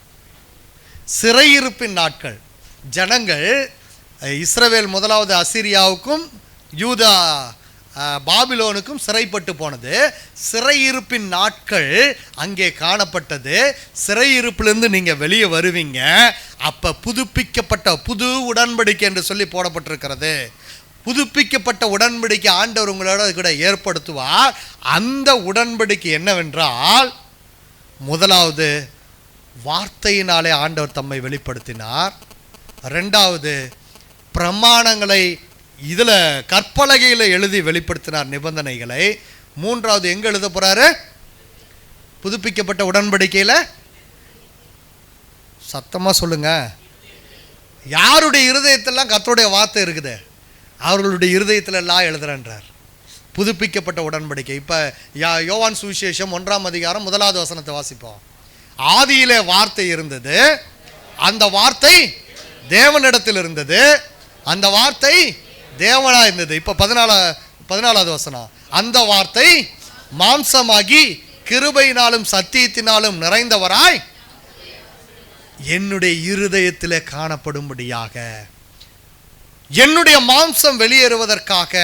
சிறையிருப்பின் நாட்கள். ஜனங்கள் இஸ்ரவேல் முதலாவது அசீரியாவுக்கும் யூதா பாபிலோனுக்கும் சிறைப்பட்டு போனது. சிறையிருப்பின் நாட்கள் அங்கே காணப்பட்டது. சிறையிருப்பிலிருந்து நீங்கள் வெளியே வருவீங்க. அப்போ புதுப்பிக்கப்பட்ட புது உடன்படிக்கை என்று சொல்லி போடப்பட்டிருக்கிறது. புதுப்பிக்கப்பட்ட உடன்படிக்கை ஆண்டவர் உங்களோட கூட ஏற்படுத்துவார். அந்த உடன்படிக்கை என்னவென்றால், முதலாவது வார்த்தையினாலே ஆண்டவர் தம்மை வெளிப்படுத்தினார். 2வது பிரமாணங்களை இதில் கற்பலகையில் எழுதி வெளிப்படுத்தினார், நிபந்தனைகளை. 3வது எங்கே எழுத போகிறாரு? புதுப்பிக்கப்பட்ட உடன்படிக்கையில். சத்தமாக சொல்லுங்க. யாருடைய இருதயத்திலாம் கர்த்தருடைய வார்த்தை இருக்குது? அவர்களுடைய இருதயத்தில் எல்லாம் எழுதுறன்றார். புதுப்பிக்கப்பட்ட உடன்படிக்கை. இப்போ யோவான் சுவிசேஷம் 1ஆம் அதிகாரம் 1வது வசனத்தை வாசிப்போம். ஆதியிலே வார்த்தை இருந்தது, அந்த வார்த்தை தேவனிடத்தில் இருந்தது, அந்த வார்த்தை தேவனாக இருந்தது. இப்போ 14வது வசனம். அந்த வார்த்தை மாம்சமாகி கிருபையினாலும் சத்தியத்தினாலும் நிறைந்தவராய் என்னுடைய இருதயத்திலே காணப்படும்படியாக, என்னுடைய மாம்சம் வெளியேறுவதற்காக,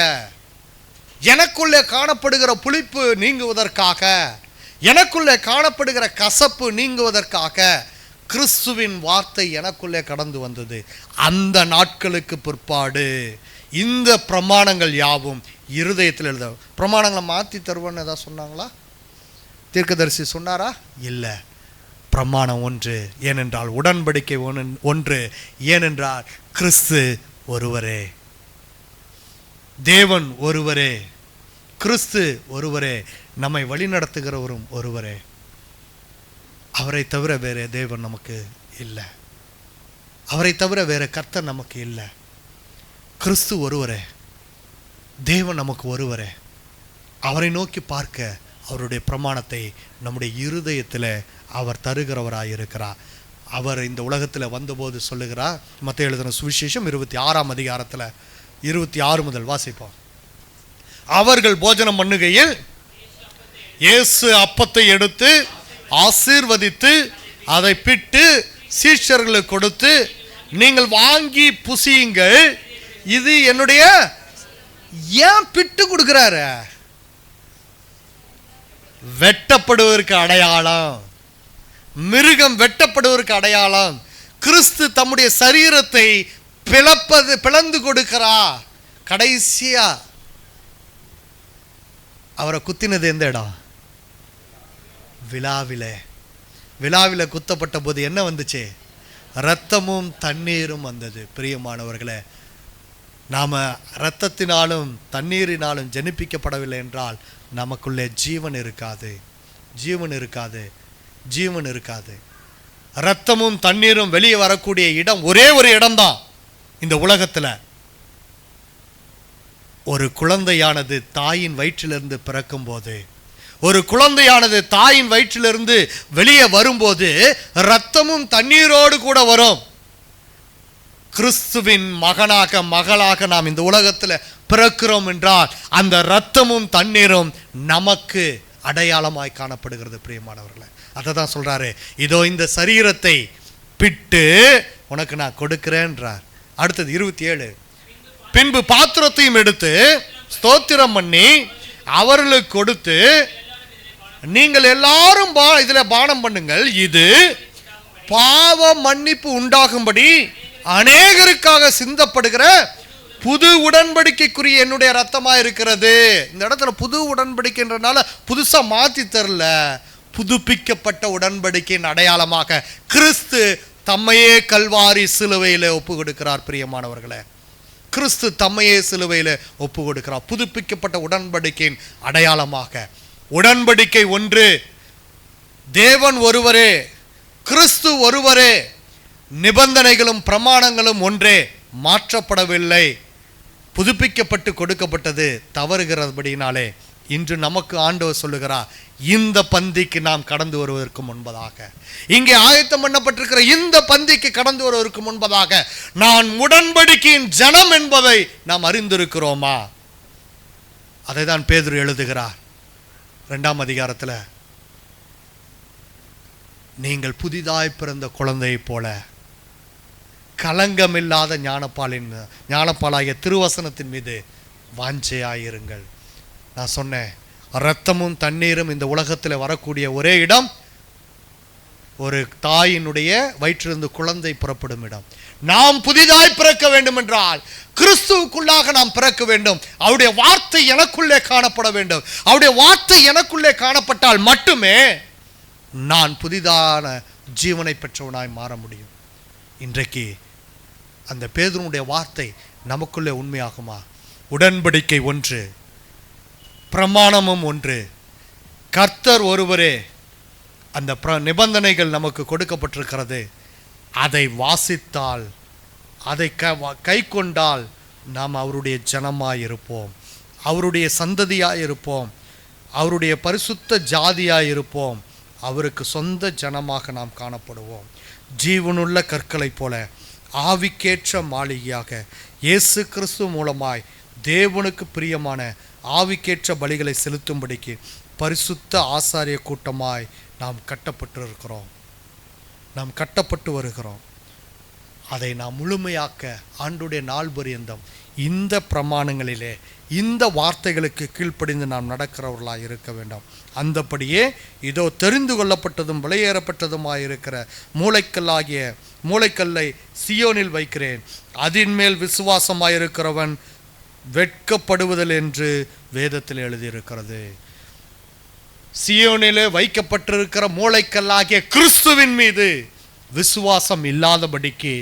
எனக்குள்ளே காணப்படுகிற புளிப்பு நீங்குவதற்காக, எனக்குள்ளே காணப்படுகிற கசப்பு நீங்குவதற்காக கிறிஸ்துவின் வார்த்தை எனக்குள்ளே கடந்து வந்தது. அந்த நாட்களுக்கு பிற்பாடு இந்த பிரமாணங்கள் யாவும் இருதயத்தில் எழுத. பிரமாணங்களை மாற்றி தருவோன்னு ஏதாவது சொன்னாங்களா? தீர்க்கதரிசி சொன்னாரா? இல்லை. பிரமாணம் ஒன்று, ஏனென்றால் உடன்படிக்கை ஒன்று, ஏனென்றால் கிறிஸ்து ஒருவரே, தேவன் ஒருவரே, கிறிஸ்து ஒருவரே, நம்மை வழிநடத்துகிறவரும் ஒருவரே. அவரை தவிர வேறு தேவன் நமக்கு இல்லை. அவரை தவிர வேறு கர்த்தர் நமக்கு இல்லை. கிறிஸ்து ஒருவரே, தேவன் நமக்கு ஒருவரே. அவரை நோக்கி பார்க்க அவருடைய பிரமாணத்தை நம்முடைய இருதயத்தில் அவர் தருகிறவராயிருக்கிறார். அவர் இந்த உலகத்தில் வந்தபோது சொல்லுகிறார், மத்தேயு எழுதின சுவிசேஷம் 26ஆம் அதிகாரத்தில் 26 முதல் வாசிப்போம். அவர்கள் போஜனம் பண்ணுகையில் இயேசு அப்பத்தை எடுத்து ஆசீர்வதித்து அதை பிட்டு சீஷர்களுக்கு கொடுத்து, நீங்கள் வாங்கி புசியுங்கள், இது என்னுடைய. ஏன் பிட்டு கொடுக்கிறாரு? வெட்டப்படுவதற்கு அடையாளம். மிருகம் வெட்டப்படுவதற்கு அடையாளம். கிறிஸ்து தம்முடைய சரீரத்தை பிளந்து கொடுக்கிறா. கடைசியா அவரை குத்தினது எந்த இடம்? விழாவில குத்தப்பட்ட போது என்ன வந்துச்சு? இரத்தமும் தண்ணீரும் வந்தது. பிரியமானவர்களே, நாம இரத்தத்தினாலும் தண்ணீரினாலும் ஜனிப்பிக்கப்படவில்லை என்றால் நமக்குள்ளே ஜீவன் இருக்காது. இரத்தமும் தண்ணீரும் வெளியே வரக்கூடிய இடம் ஒரே ஒரு இடம்தான் இந்த உலகத்துல. ஒரு குழந்தையானது தாயின் வயிற்றிலிருந்து பிறக்கும் போது, ஒரு குழந்தையானது தாயின் வயிற்றிலிருந்து வெளியே வரும்போது இரத்தமும் தண்ணீரோடு கூட வரும். கிறிஸ்துவின் மகளாக நாம் இந்த உலகத்தில் பிறக்கிறோம் என்றால் அந்த இரத்தமும் தண்ணீரும் நமக்கு அடையாளமாய் காணப்படுகிறது. பிரியமானவர்களே, அதை தான் சொல்றாரு, இதோ இந்த சரீரத்தை பிட்டு உனக்கு நான் கொடுக்கிறேன்றார். அடுத்தது 27, பின்பு பாத்திரத்தையும் எடுத்து ஸ்தோத்திரம் பண்ணி அவர்களுக்கு கொடுத்து, நீங்கள் எல்லாரும் இதுல பானம் பண்ணுங்கள், இது பாவ மன்னிப்பு உண்டாகும்படி அநேகருக்காக சிந்தப்படுகிற புது உடன்படிக்கைக்குரிய என்னுடைய ரத்தமா இருக்கிறது. இந்த இடத்துல புது உடன்படிக்கைன்றனால புதுசா மாத்தி தரல, புதுப்பிக்கப்பட்ட உடன்படிக்கையின் அடையாளமாக கிறிஸ்து தம்மையே கல்வாரி சிலுவையில ஒப்பு கொடுக்கிறார். பிரியமானவர்களே, கிறிஸ்து தம்மையே சிலுவையில ஒப்பு கொடுக்கிறார். புதுப்பிக்கப்பட்ட உடன்படிக்கையின் அடையாளமாக. உடன்படிக்கை ஒன்று, தேவன் ஒருவரே, கிறிஸ்து ஒருவரே, நிபந்தனைகளும் பிரமாணங்களும் ஒன்றே, மாற்றப்படவில்லை, புதுப்பிக்கப்பட்டு கொடுக்கப்பட்டது. தவறுகிறபடினாலே இன்று நமக்கு ஆண்டவர் சொல்லுகிறார், இந்த பந்திக்கு நாம் கடந்து வருவதற்கு முன்பதாக, இங்கே ஆயத்தம் பண்ணப்பட்டிருக்கிற இந்த பந்திக்கு கடந்து வருவதற்கு முன்பதாக நான் உடன்படிக்கையின் ஜனம் என்பதை நாம் அறிந்திருக்கிறோமா? அதை தான் பேதுரு எழுதுகிறார் 2ஆம் அதிகாரத்தில், நீங்கள் புதிதாய் பிறந்த குழந்தையை போல கலங்கமில்லாத ஞானப்பாலாகிய திருவசனத்தின் மீது வாஞ்சையாயிருங்கள். நான் சொன்னேன், இரத்தமும் தண்ணீரும் இந்த உலகத்தில் வரக்கூடிய ஒரே இடம் ஒரு தாயினுடைய வயிற்றிலிருந்து குழந்தை புறப்படும் இடம். நாம் புதிதாய் பிறக்க வேண்டும் என்றால் கிறிஸ்துவுக்குள்ளாக நாம் பிறக்க வேண்டும். அவருடைய வார்த்தை எனக்குள்ளே காணப்பட வேண்டும். அவருடைய வார்த்தை எனக்குள்ளே காணப்பட்டால் மட்டுமே நான் புதிதான ஜீவனை பெற்றவனாய் மாற முடியும். இன்றைக்கு அந்த பேதுருவுடைய வார்த்தை நமக்குள்ளே உண்மையாகுமா? உடன்படிக்கை ஒன்று, பிரமாணமும் ஒன்று, கர்த்தர் ஒருவரே, அந்த நிபந்தனைகள் நமக்கு கொடுக்கப்பட்டிருக்கிறது. அதை வாசித்தால், அதை கை கொண்டால் நாம் அவருடைய ஜனமாயிருப்போம், அவருடைய சந்ததியாயிருப்போம், அவருடைய பரிசுத்த ஜாதியாயிருப்போம், அவருக்கு சொந்த ஜனமாக நாம் காணப்படுவோம். ஜீவனுள்ள கற்களைப் போல ஆவிக்கேற்ற மாளிகையாக இயேசு கிறிஸ்து மூலமாய் தேவனுக்கு பிரியமான ஆவிக்கேற்ற பலிகளை செலுத்தும்படிக்கு பரிசுத்த ஆசாரிய கூட்டமாய் நாம் கட்டப்பட்டு வருகிறோம். அதை நாம் முழுமையாக்க ஆண்டுடைய நாள் பரியந்தம் இந்த பிரமாணங்களிலே, இந்த வார்த்தைகளுக்கு கீழ்ப்படிந்து நாம் நடக்கிறவர்களாக இருக்க வேண்டும். அந்தபடியே இதோ தெரிந்து கொள்ளப்பட்டதும் விலையேறப்பட்டதுமாயிருக்கிற மூளைக்கல்லை சியோனில் வைக்கிறேன், அதன் மேல் விசுவாசமாயிருக்கிறவன் வெட்கப்படுவதில் என்று வேதத்தில் எழுதியிருக்கிறது. சியோனிலே வைக்கப்பட்டிருக்கிற மூளைக்கல்லாகிய கிறிஸ்துவின் மீது விசுவாசம் இல்லாதபடிக்கு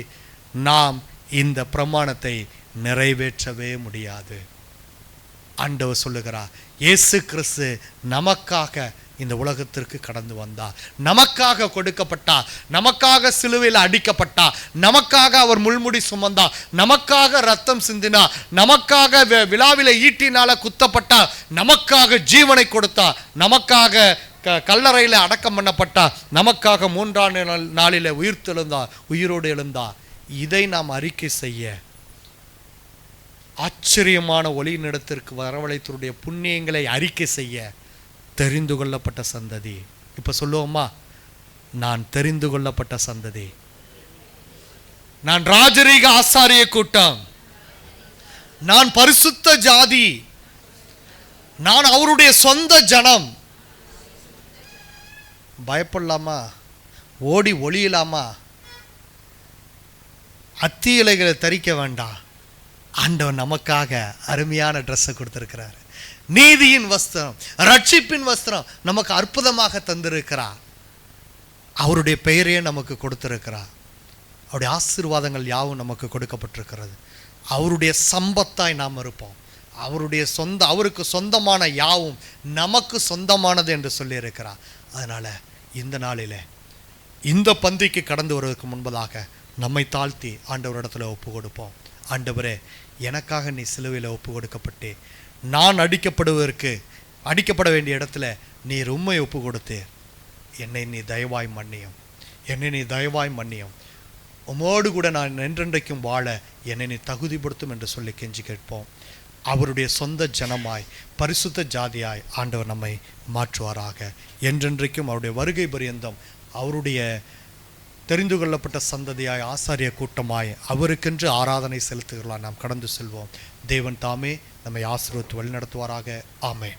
நாம் இந்த பிரமாணத்தை நிறைவேற்றவே முடியாது. ஆண்டவர் சொல்லுகிறார், இயேசு கிறிஸ்து நமக்காக இந்த உலகத்திற்கு கடந்து வந்தார், நமக்காக கொடுக்கப்பட்டார், நமக்காக சிலுவையில் அடிக்கப்பட்டார், நமக்காக அவர் முள்முடி சுமந்தார், நமக்காக ரத்தம் சிந்தினார், நமக்காக விழாவில ஈட்டினால குத்தப்பட்டார், நமக்காக ஜீவனை கொடுத்தார், நமக்காக கல்லறையில் அடக்கம் பண்ணப்பட்டார், நமக்காக 3ஆம் நாளில் உயிரோடு எழுந்தார். இதை நாம் அறிக்கை செய்ய ஆச்சரியமான ஒளியினிடத்திற்கு வரவழைத்தருடைய புண்ணியங்களை அறிக்கை செய்ய தெரிந்து கொள்ளப்பட்ட சந்ததி. இப்ப சொல்லுவோமா, நான் தெரிந்து கொள்ளப்பட்ட சந்ததி, நான் ராஜரீக ஆசாரிய கூட்டம், நான் பரிசுத்த ஜாதி, நான் அவருடைய சொந்த ஜனம். பயப்படலாமா? ஓடி ஒளியலாமா? அத்தி இலைகளை தரிக்க வேண்டாம். ஆண்டவர் நமக்காக அருமையான ட்ரெஸ்ஸை கொடுத்திருக்கிறார். நீதியின் வஸ்திரம், ரட்சிப்பின் வஸ்திரம் நமக்கு அற்புதமாக தந்திருக்கிறார். அவருடைய பெயரையே நமக்கு கொடுத்திருக்கிறார். அவருடைய ஆசீர்வாதங்கள் யாவும் நமக்கு கொடுக்கப்பட்டிருக்கிறது. அவருடைய சம்பத்தாய் நாம் இருப்போம். அவருக்கு சொந்தமான யாவும் நமக்கு சொந்தமானது என்று சொல்லியிருக்கிறார். அதனால் இந்த நாளில் இந்த பந்திக்கு கடந்து வருவதற்கு முன்பதாக நம்மை தாழ்த்தி ஆண்டவரிடத்தில் ஒப்பு கொடுப்போம். ஆண்டவரே, எனக்காக நீ சிலுவையில் ஒப்பு கொடுக்கப்பட்டு நான் அடிக்கப்பட வேண்டிய இடத்துல நீர் உம்மை ஒப்பு கொடுத்தீர். என்னை நீ தயவாய் மன்னியும். உமோடு கூட நான் என்றென்றைக்கும் வாழ என்னை நீ தகுதிப்படுத்தும் என்று சொல்லி கெஞ்சி கேட்போம். அவருடைய சொந்த ஜனமாய், பரிசுத்த ஜாதியாய் ஆண்டவர் நம்மை மாற்றுவாராக. என்றென்றைக்கும் அவருடைய வருகை பரியந்தம் அவருடைய தெரிந்து கொள்ளப்பட்ட சந்ததியாய், ஆசாரிய கூட்டமாய் அவருக்கென்று ஆராதனை செலுத்துகிறலாம் நாம் கடந்து செல்வோம். தேவன் தாமே நம்மை ஆசீர்வதித்து வழிநடத்துவாராக. ஆமென்.